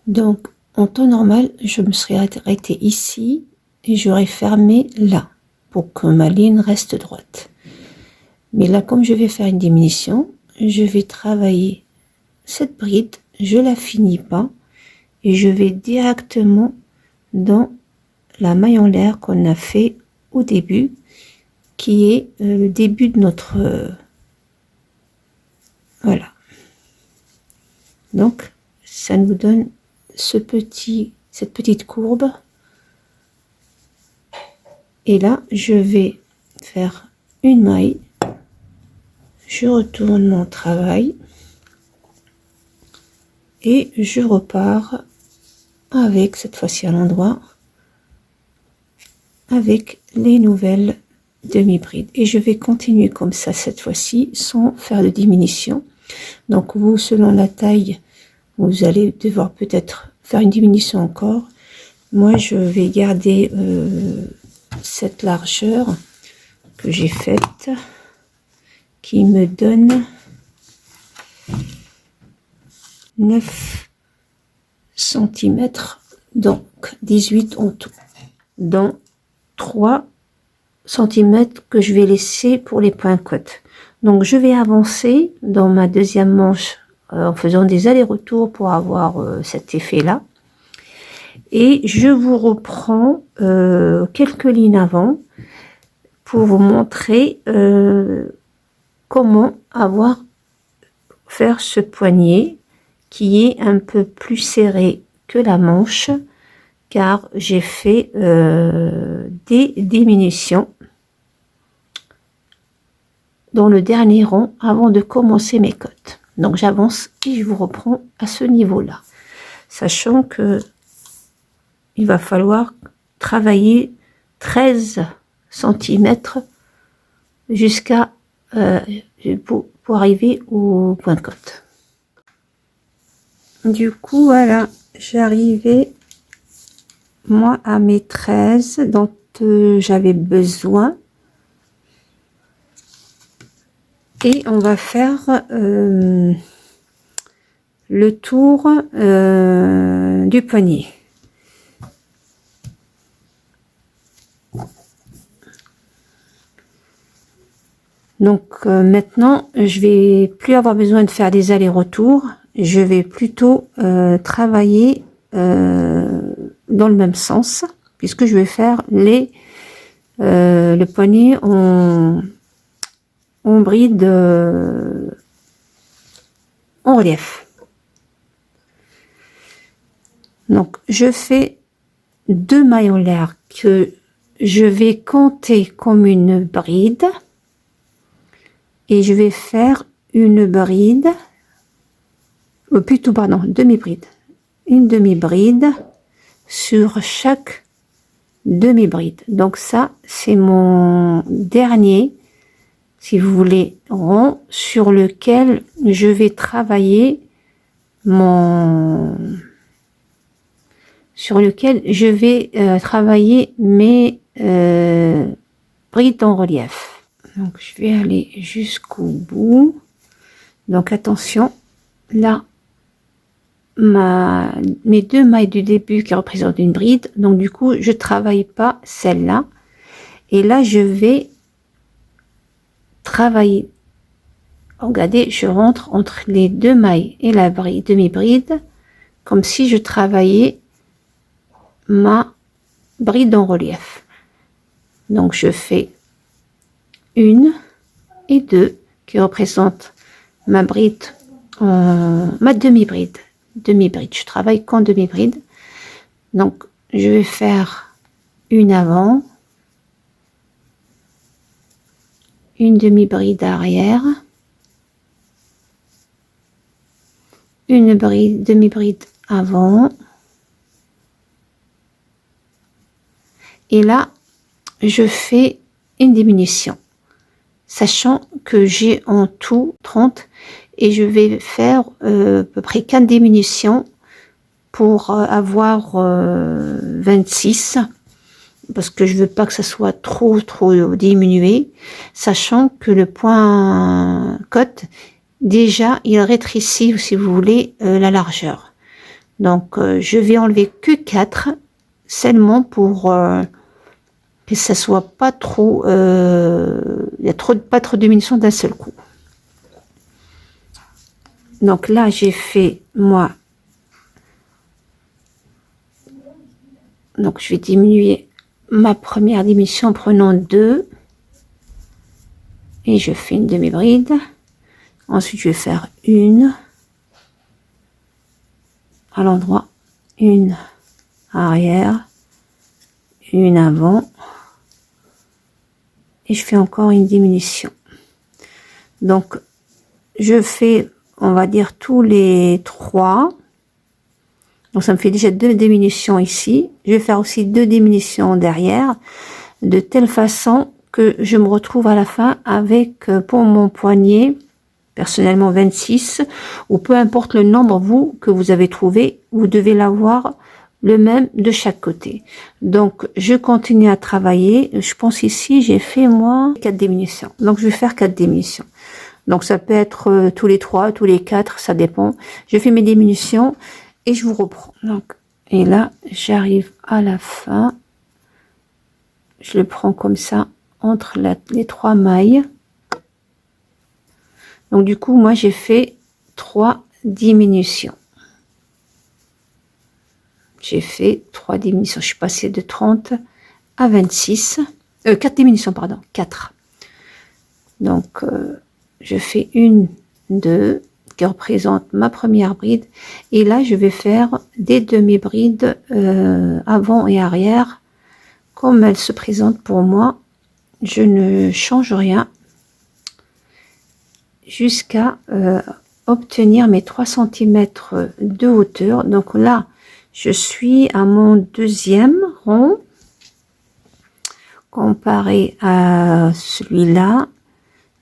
Donc, en temps normal, je me serais arrêtée ici et j'aurais fermé là pour que ma ligne reste droite. Mais là, comme je vais faire une diminution, je vais travailler cette bride, je la finis pas et je vais directement dans la maille en l'air qu'on a fait au début, qui est le début de notre voilà. Donc, ça nous donne cette petite courbe. Et là, je vais faire une maille. Je retourne mon travail. Et je repars avec, cette fois-ci à l'endroit, avec les nouvelles demi-brides. Et je vais continuer comme ça cette fois-ci, sans faire de diminution. Donc, vous, selon la taille, vous allez devoir peut-être faire une diminution encore. Moi, je vais garder cette largeur que j'ai faite, qui me donne 9 cm, donc 18 en tout, dans 3 cm que je vais laisser pour les points côtes. Donc, je vais avancer dans ma deuxième manche en faisant des allers-retours pour avoir cet effet-là. Et je vous reprends quelques lignes avant pour vous montrer comment faire ce poignet qui est un peu plus serré que la manche, car j'ai fait des diminutions dans le dernier rang avant de commencer mes côtes. Donc j'avance et je vous reprends à ce niveau-là, sachant que il va falloir travailler 13 cm jusqu'à pour arriver au point de côte. Du coup, voilà, j'arrivais moi à mes 13 dont j'avais besoin. Et on va faire le tour du poignet. Donc maintenant, je vais plus avoir besoin de faire des allers-retours. Je vais plutôt travailler dans le même sens, puisque je vais faire le poignet en bride en relief. Donc je fais 2 mailles en l'air que je vais compter comme une bride et je vais faire une bride, plutôt pardon, demi-bride, une demi-bride sur chaque demi-bride. Donc ça, c'est mon dernier si vous voulez, rond, sur lequel je vais travailler mes brides en relief. Donc je vais aller jusqu'au bout. Donc attention, là, mes 2 mailles du début qui représentent une bride. Donc du coup, je travaille pas celle-là. Et là, je vais travailler. Regardez, je rentre entre les 2 mailles et la demi-bride, comme si je travaillais ma bride en relief. Donc je fais 1 et 2 qui représentent ma bride, ma demi-bride. Je travaille qu'en demi-bride. Donc je vais faire une avant, une demi-bride arrière, une demi-bride avant, et là je fais une diminution, sachant que j'ai en tout 30 et je vais faire à peu près 4 diminutions pour avoir 26, parce que je veux pas que ça soit trop diminué, sachant que le point cote, déjà il rétrécit, si vous voulez, la largeur. Donc je vais enlever que 4 seulement pour que ça soit pas trop, pas trop de diminution d'un seul coup. Donc là j'ai fait moi, donc je vais diminuer ma première diminution en prenant 2 et je fais une demi-bride. Ensuite je vais faire une à l'endroit, une arrière, une avant, et je fais encore une diminution. Donc je fais, on va dire, tous les 3, donc ça me fait déjà 2 diminutions ici. Je vais faire aussi 2 diminutions derrière, de telle façon que je me retrouve à la fin avec, pour mon poignet, personnellement 26, ou peu importe le nombre que vous avez trouvé, vous devez l'avoir le même de chaque côté. Donc je continue à travailler. Je pense ici j'ai fait moi 4 diminutions, donc je vais faire 4 diminutions. Donc ça peut être tous les 3, tous les 4, ça dépend. Je fais mes diminutions et je vous reprends. Donc, et là j'arrive à la fin, je le prends comme ça entre les 3 mailles. Donc du coup moi j'ai fait 3 diminutions. J'ai fait 3 diminutions. Je suis passée de 30 à 26. 4 diminutions, pardon. 4. Donc, je fais 1, 2, qui représente ma première bride. Et là, je vais faire des demi-brides avant et arrière. Comme elles se présentent pour moi, je ne change rien jusqu'à obtenir mes 3 cm de hauteur. Donc là, je suis à mon 2e rond comparé à celui-là.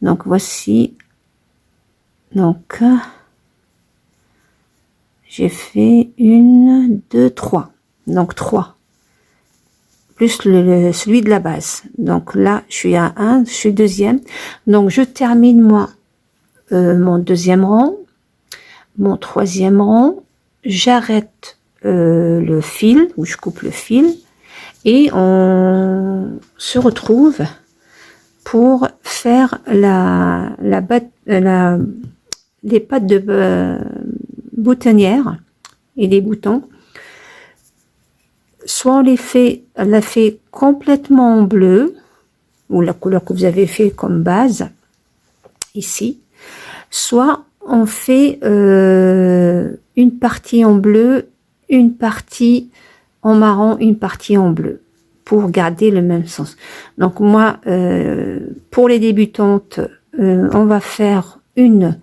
Donc voici, donc j'ai fait 1, 2, 3, donc 3 plus celui de la base. Donc là je suis à 1, je suis 2e, donc je termine moi mon 2e rang, mon 3e rang, j'arrête le fil, où je coupe le fil, et on se retrouve pour faire les pattes de boutonnière et les boutons. Soit on la fait complètement en bleu, ou la couleur que vous avez fait comme base ici, soit on fait une partie en bleu, une partie en marron, une partie en bleu, pour garder le même sens. Donc moi, pour les débutantes, on va faire une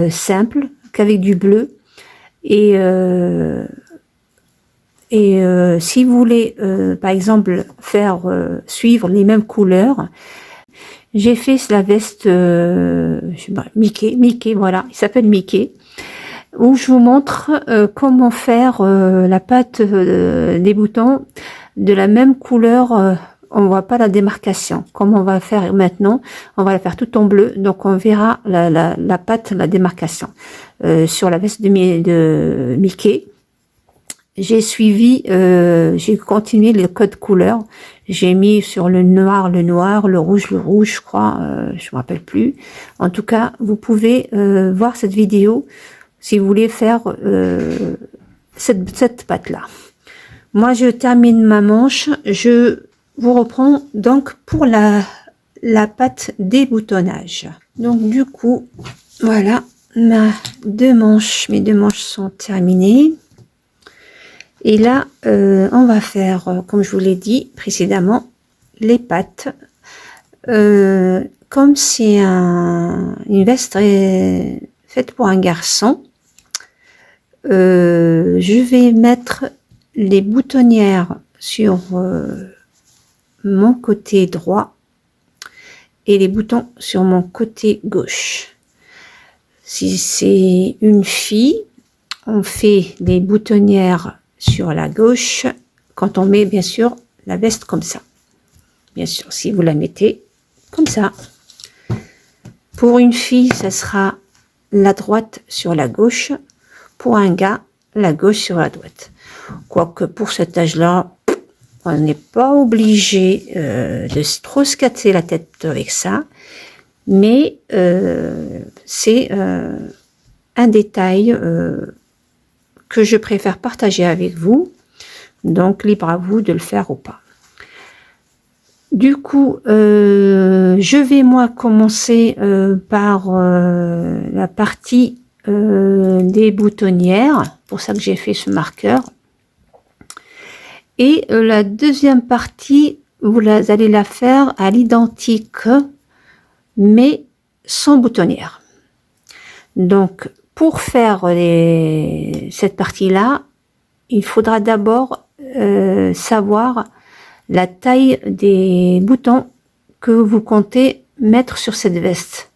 simple, qu'avec du bleu, et si vous voulez, par exemple, faire suivre les mêmes couleurs, J'ai fait la veste je sais pas, Mickey, voilà, il s'appelle Mickey, où je vous montre comment faire la pâte des boutons de la même couleur. On voit pas la démarcation. Comme on va faire maintenant, on va la faire tout en bleu, donc on verra la pâte, la démarcation sur la veste de Mickey. J'ai suivi, j'ai continué le code couleur. J'ai mis sur le noir, le rouge, je crois, je me rappelle plus. En tout cas, vous pouvez voir cette vidéo si vous voulez faire cette pâte-là. Moi, je termine ma manche. Je vous reprends donc pour la pâte déboutonnage. Donc, du coup, voilà, mes deux manches sont terminées. Et là, on va faire, comme je vous l'ai dit précédemment, les pattes. Comme c'est une veste faite pour un garçon, je vais mettre les boutonnières sur mon côté droit et les boutons sur mon côté gauche. Si c'est une fille, on fait les boutonnières sur la gauche quand on met bien sûr la veste comme ça. Bien sûr, si vous la mettez comme ça. Pour une fille, ça sera la droite sur la gauche. Pour un gars, la gauche sur la droite. Quoique pour cet âge-là, on n'est pas obligé de trop se casser la tête avec ça. Mais c'est un détail que je préfère partager avec vous. Donc, libre à vous de le faire ou pas. Du coup, je vais moi commencer par la partie des boutonnières. Pour ça que j'ai fait ce marqueur. Et la deuxième partie, vous allez la faire à l'identique, mais sans boutonnière. Donc, pour faire cette partie-là, il faudra d'abord savoir la taille des boutons que vous comptez mettre sur cette veste.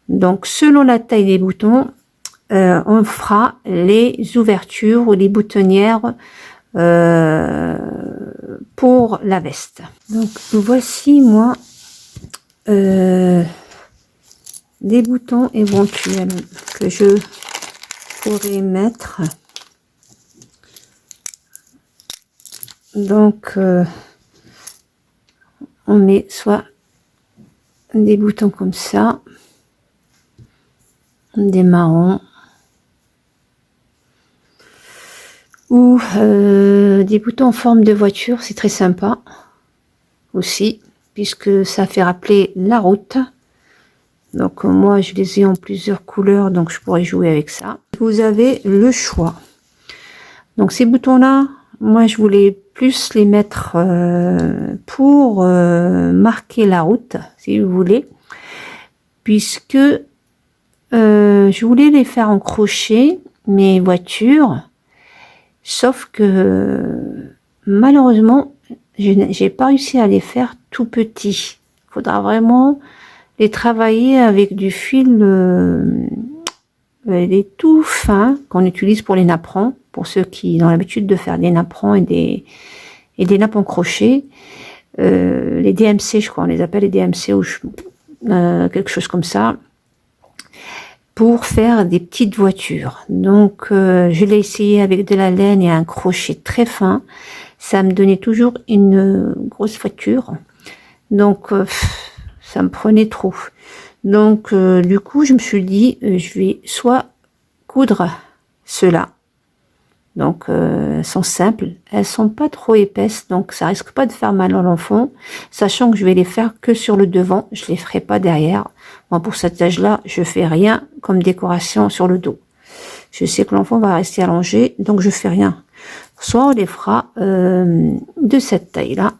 Donc, selon la taille des boutons, on fera les ouvertures ou les boutonnières pour la veste. Donc, voici moi des boutons éventuels que je pourrais mettre. Donc, on met soit des boutons comme ça, des marrons, ou des boutons en forme de voiture, c'est très sympa aussi, puisque ça fait rappeler la route. Donc moi je les ai en plusieurs couleurs, donc je pourrais jouer avec ça. Vous avez le choix. Donc ces boutons là, moi je voulais plus les mettre pour marquer la route, si vous voulez, puisque je voulais les faire en crochet, mes voitures, sauf que malheureusement j'ai pas réussi à les faire tout petits. Il faudra vraiment les travailler avec du fil des tout fins qu'on utilise pour les napperons, pour ceux qui ont l'habitude de faire des napperons et des nappes en crochet, les DMC, je crois on les appelle les DMC, ou quelque chose comme ça, pour faire des petites voitures. Donc je l'ai essayé avec de la laine et un crochet très fin, ça me donnait toujours une grosse voiture, donc ça me prenait trop. Donc du coup je me suis dit je vais soit coudre ceux-là, donc elles sont simples, elles sont pas trop épaisses, donc ça risque pas de faire mal à l'enfant, sachant que je vais les faire que sur le devant, je les ferai pas derrière. Moi pour cet âge là je fais rien comme décoration sur le dos, je sais que l'enfant va rester allongé, donc je fais rien. Soit on les fera de cette taille là,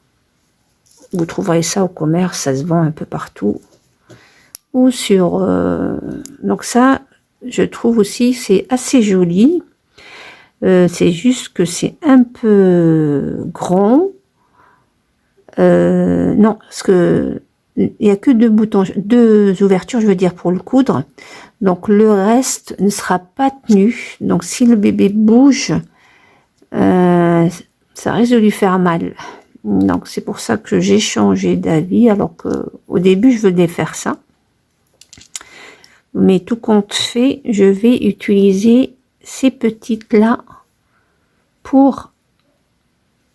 vous trouverez ça au commerce, ça se vend un peu partout, ou sur donc ça je trouve aussi c'est assez joli. C'est juste que c'est un peu grand, non, parce que il n'y a que deux boutons, deux ouvertures, je veux dire, pour le coudre. Donc le reste ne sera pas tenu. Donc si le bébé bouge, ça risque de lui faire mal. Donc c'est pour ça que j'ai changé d'avis, alors que au début je venais faire ça. Mais tout compte fait, je vais utiliser ces petites là pour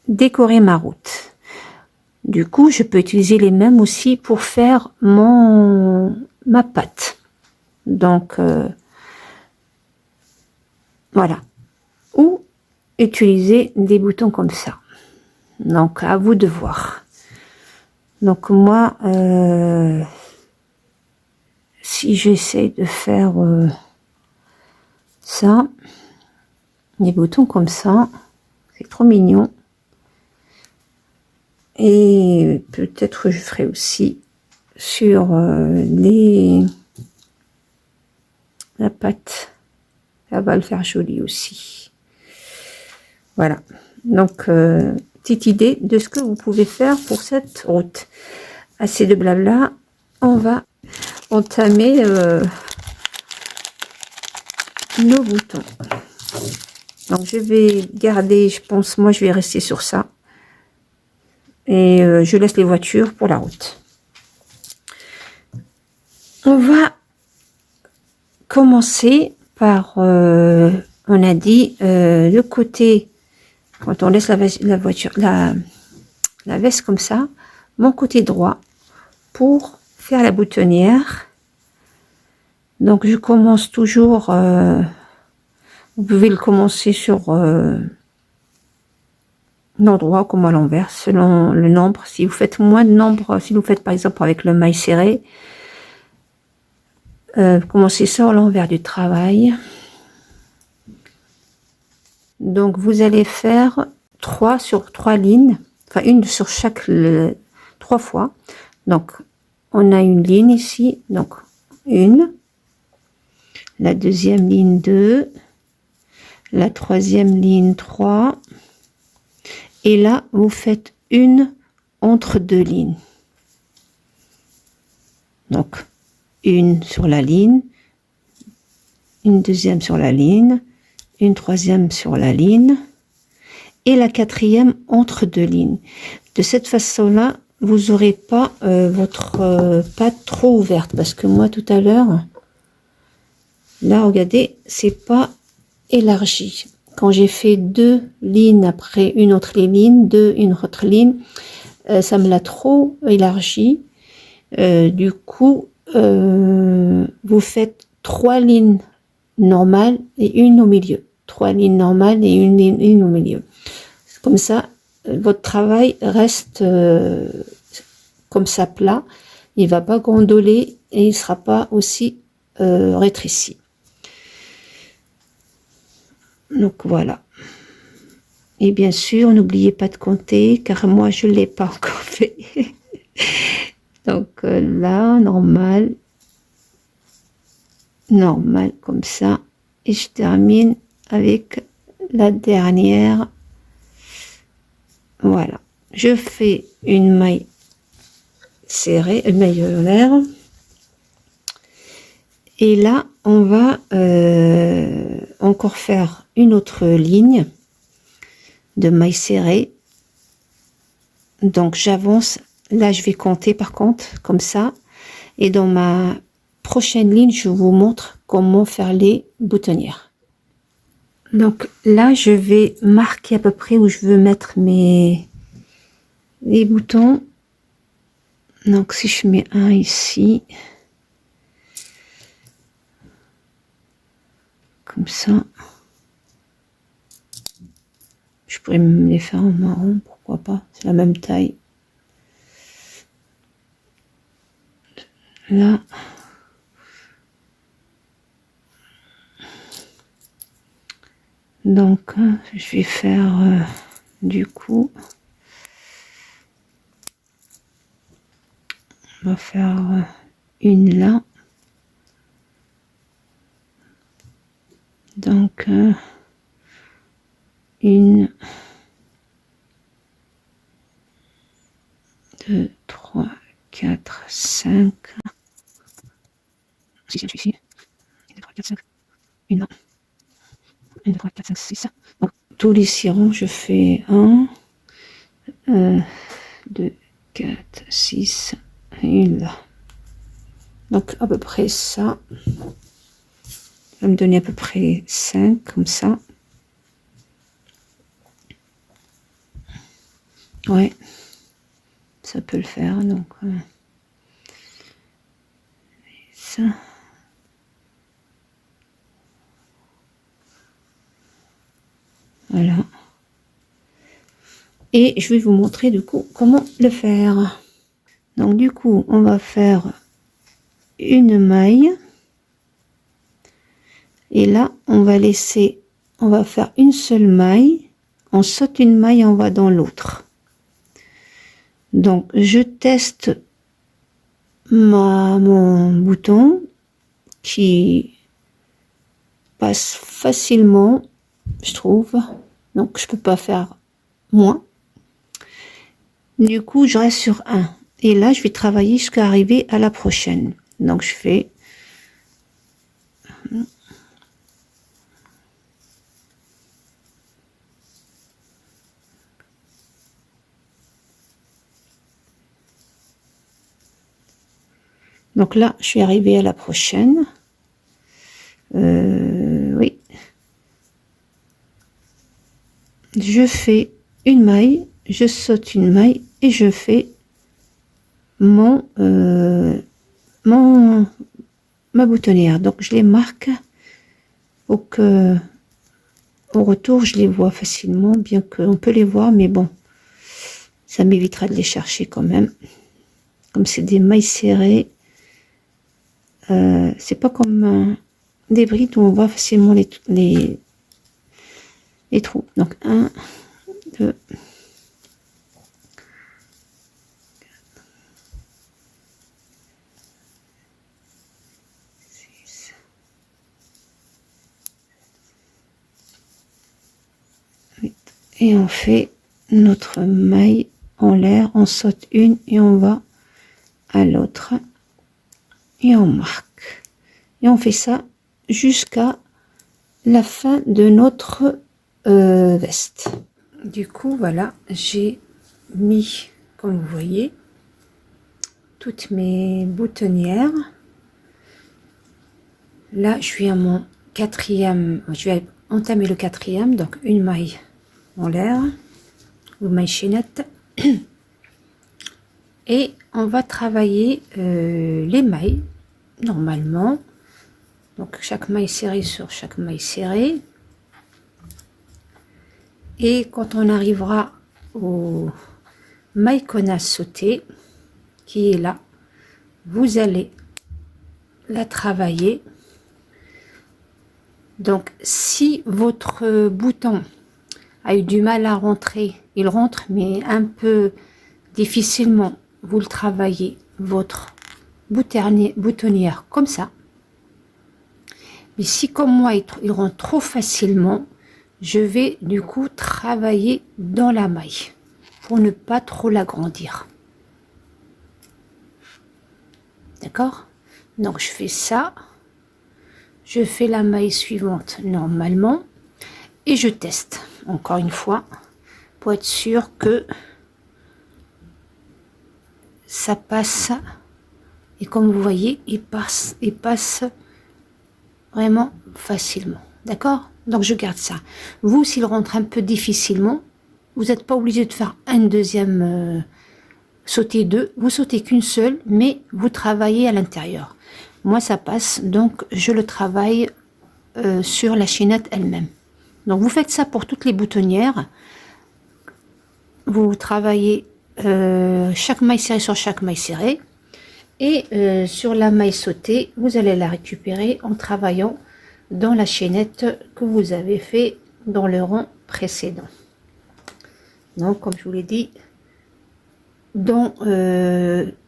décorer ma route. Du coup, je peux utiliser les mêmes aussi pour faire ma pâte. Donc voilà. Ou utiliser des boutons comme ça. Donc à vous de voir. Donc moi, si j'essaie de faire ça, des boutons comme ça, c'est trop mignon. Et peut-être je ferai aussi sur la pâte. Ça va le faire joli aussi. Voilà. Donc, petite idée de ce que vous pouvez faire pour cette route. Assez de blabla. On va entamer nos boutons. Donc, je vais garder, je pense, moi, je vais rester sur ça. Et je laisse les voitures pour la route. On va commencer par, on a dit, le côté, quand on laisse la voiture, la veste comme ça, mon côté droit, pour faire la boutonnière. Donc je commence toujours, vous pouvez le commencer sur l'endroit comme à l'envers, selon le nombre. Si vous faites moins de nombre, si vous faites par exemple avec le maille serré, commencez ça à l'envers du travail. Donc vous allez faire 3 sur 3 lignes, enfin une sur chaque 3 fois. Donc on a une ligne ici, donc une, la deuxième ligne 2, la troisième ligne 3, et là vous faites une entre deux lignes. Donc une sur la ligne, une deuxième sur la ligne, une troisième sur la ligne et la quatrième entre deux lignes. De cette façon-là, vous n'aurez pas votre pâte trop ouverte, parce que moi tout à l'heure, là regardez, c'est pas élargi. Quand j'ai fait deux lignes après une autre ligne, une autre ligne, ça me l'a trop élargi. Du coup, vous faites 3 lignes normales et une au milieu. 3 lignes normales et une au milieu. Comme ça, votre travail reste comme ça plat. Il va pas gondoler et il sera pas aussi rétréci. Donc voilà. Et bien sûr, n'oubliez pas de compter, car moi je l'ai pas encore fait. Donc là, normal comme ça. Et je termine avec la dernière. Voilà. Je fais une maille serrée, une maille en l'air. Et là, on va encore faire une autre ligne de maille serrée. Donc j'avance. Là, je vais compter par contre, comme ça. Et dans ma prochaine ligne, je vous montre comment faire les boutonnières. Donc là, je vais marquer à peu près où je veux mettre les boutons. Donc si je mets un ici, comme ça, je pourrais me les faire en marron, pourquoi pas, c'est la même taille. Là, donc je vais faire du coup, on va faire une là, donc une, 2, 3, 4, 5, 6, celui-ci, 1, 2, 3, 4, 5, une main, 1, 2, 3, 4, 5, 6, donc tous les cirons, je fais 1, 2, 4, 6, une là. Donc à peu près ça. Ça va me donner à peu près 5 comme ça. Ouais, ça peut le faire. Donc ça. Voilà. Et je vais vous montrer du coup comment le faire. Donc du coup, on va faire une maille. Et là, on va laisser, on va faire une seule maille. On saute une maille, on va dans l'autre. Donc, je teste mon bouton qui passe facilement, je trouve. Donc, je peux pas faire moins. Du coup, je reste sur 1. Et là, je vais travailler jusqu'à arriver à la prochaine. Donc, je fais... Donc là, je suis arrivée à la prochaine. Oui. Je fais une maille, je saute une maille et je fais ma boutonnière. Donc je les marque pour que au retour je les vois facilement, bien qu'on peut les voir, mais bon, ça m'évitera de les chercher quand même. Comme c'est des mailles serrées, c'est pas comme des brides où on voit facilement les trous. Donc 1, 2, 6, 8. Et on fait notre maille en l'air, on saute une et on va à l'autre et on marque. Et on fait ça jusqu'à la fin de notre veste. Du coup, voilà, j'ai mis, comme vous voyez, toutes mes boutonnières. Là, je suis à mon quatrième, je vais entamer le quatrième, donc une maille en l'air, ou maille chaînette. Et on va travailler les mailles, normalement. Donc, chaque maille serrée sur chaque maille serrée. Et quand on arrivera au maille qu'on a sauté, qui est là, vous allez la travailler. Donc, si votre bouton a eu du mal à rentrer, il rentre, mais un peu difficilement, vous le travaillez, votre boutonnière comme ça. Mais si comme moi, il rentre trop facilement, je vais du coup travailler dans la maille pour ne pas trop l'agrandir. D'accord? Donc je fais ça, je fais la maille suivante normalement et je teste encore une fois pour être sûr que ça passe. Et comme vous voyez, il passe vraiment facilement. D'accord? Donc je garde ça. Vous, s'il rentre un peu difficilement, vous n'êtes pas obligé de faire un deuxième sauter deux. Vous sautez qu'une seule, mais vous travaillez à l'intérieur. Moi, ça passe, donc je le travaille sur la chaînette elle-même. Donc vous faites ça pour toutes les boutonnières. Vous travaillez chaque maille serrée sur chaque maille serrée. Et sur la maille sautée, vous allez la récupérer en travaillant dans la chaînette que vous avez fait dans le rang précédent. Donc, comme je vous l'ai dit,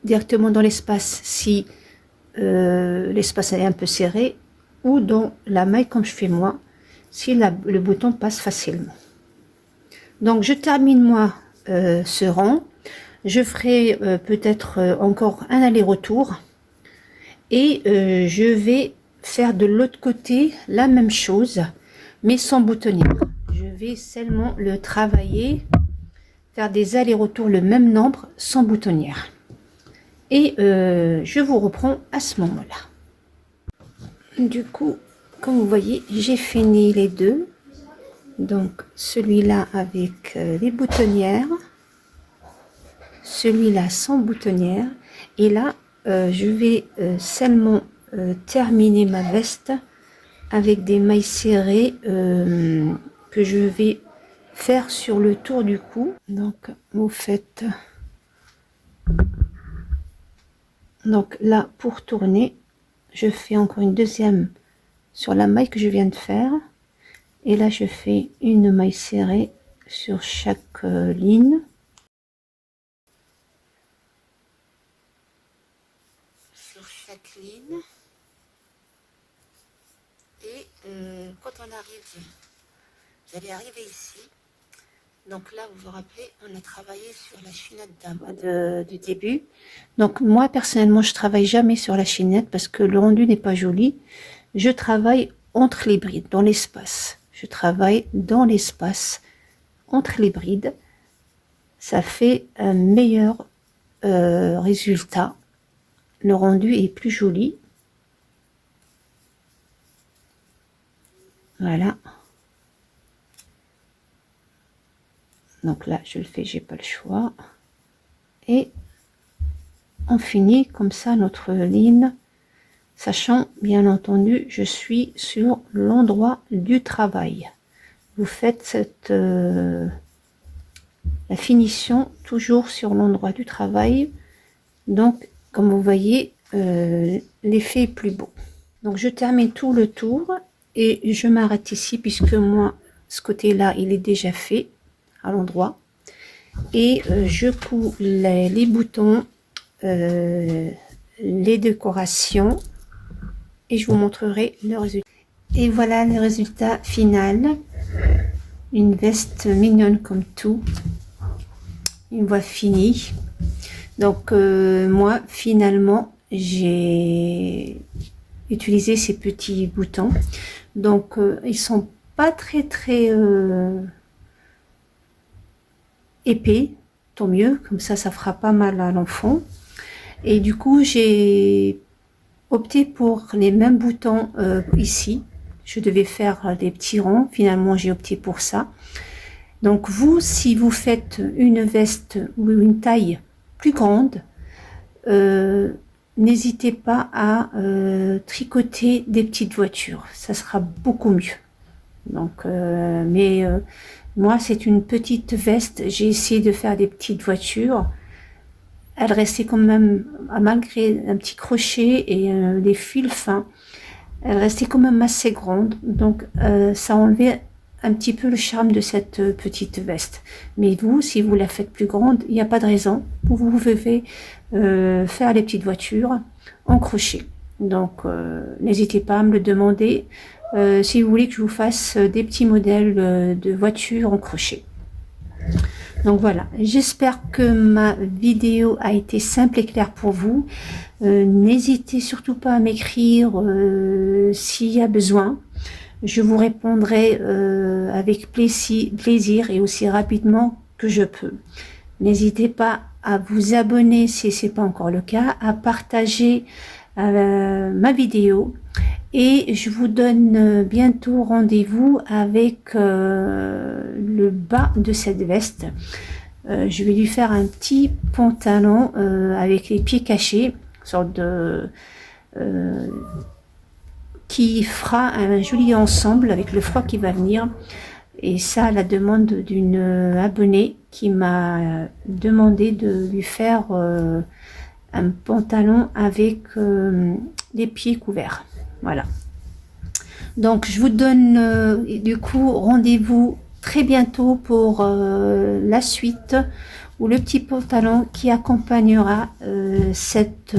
directement dans l'espace si l'espace est un peu serré, ou dans la maille comme je fais moi, si le bouton passe facilement. Donc, je termine moi ce rang. Je ferai peut-être encore un aller-retour et je vais faire de l'autre côté la même chose, mais sans boutonnière. Je vais seulement le travailler, faire des allers-retours le même nombre sans boutonnière. Et je vous reprends à ce moment-là. Du coup, comme vous voyez, j'ai fini les deux. Donc, celui-là avec les boutonnières, celui-là sans boutonnière. Et là, je vais seulement terminer ma veste avec des mailles serrées que je vais faire sur le tour du cou. Donc, vous faites... Donc là, pour tourner, je fais encore une deuxième sur la maille que je viens de faire. Et là, je fais une maille serrée sur chaque ligne. Sur chaque ligne. Et quand on arrive, vous allez arriver ici. Donc là, vous vous rappelez, on a travaillé sur la chaînette du début. Donc moi, personnellement, je travaille jamais sur la chaînette parce que le rendu n'est pas joli. Je travaille entre les brides, dans l'espace. Je travaille dans l'espace, entre les brides. Ça fait un meilleur résultat. Le rendu est plus joli. Voilà. Donc là, je le fais, j'ai pas le choix. Et on finit comme ça notre ligne, sachant, bien entendu, je suis sur l'endroit du travail. Vous faites cette la finition toujours sur l'endroit du travail. Donc, comme vous voyez, l'effet est plus beau. Donc, je termine tout le tour et je m'arrête ici puisque moi, ce côté-là, il est déjà fait à l'endroit. Et je couds les boutons, les décorations et je vous montrerai le résultat. Et voilà le résultat final. Une veste mignonne comme tout. Une voie finie. Donc moi finalement j'ai utilisé ces petits boutons. Donc ils sont pas très épais, tant mieux, comme ça fera pas mal à l'enfant. Et du coup j'ai opté pour les mêmes boutons ici. Je devais faire des petits ronds, finalement j'ai opté pour ça. Donc vous, si vous faites une veste ou une taille plus grande, n'hésitez pas à tricoter des petites voitures, ça sera beaucoup mieux. Donc moi c'est une petite veste, j'ai essayé de faire des petites voitures. Elle restait quand même, malgré un petit crochet et des fils fins, elle restait quand même assez grande. Donc ça enlevait un petit peu le charme de cette petite veste. Mais vous, si vous la faites plus grande, il n'y a pas de raison. Vous pouvez faire les petites voitures en crochet. Donc n'hésitez pas à me le demander si vous voulez que je vous fasse des petits modèles de voitures en crochet. Donc voilà, j'espère que ma vidéo a été simple et claire pour vous. N'hésitez surtout pas à m'écrire s'il y a besoin. Je vous répondrai avec plaisir et aussi rapidement que je peux. N'hésitez pas à vous abonner si ce n'est pas encore le cas, à partager ma vidéo. Et je vous donne bientôt rendez-vous avec le bas de cette veste. Je vais lui faire un petit pantalon avec les pieds cachés, sorte de qui fera un joli ensemble avec le froid qui va venir. Et ça, à la demande d'une abonnée qui m'a demandé de lui faire un pantalon avec les pieds couverts. Voilà. Donc, je vous donne du coup rendez-vous très bientôt pour la suite ou le petit pantalon qui accompagnera cette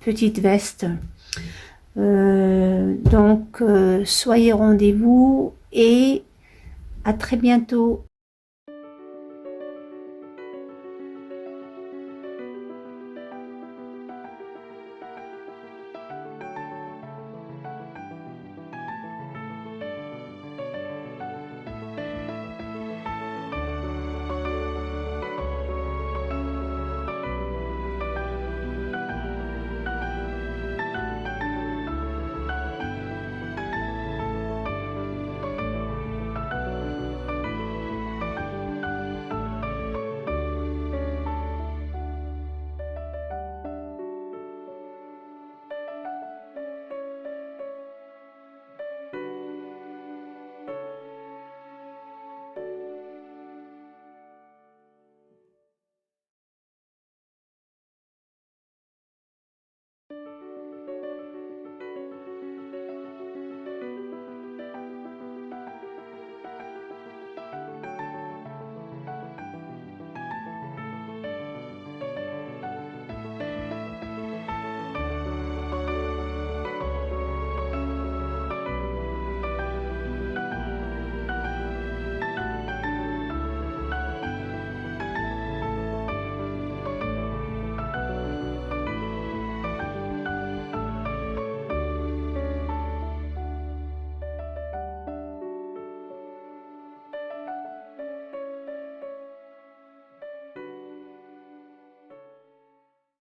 petite veste. Donc, soyez rendez-vous et à très bientôt.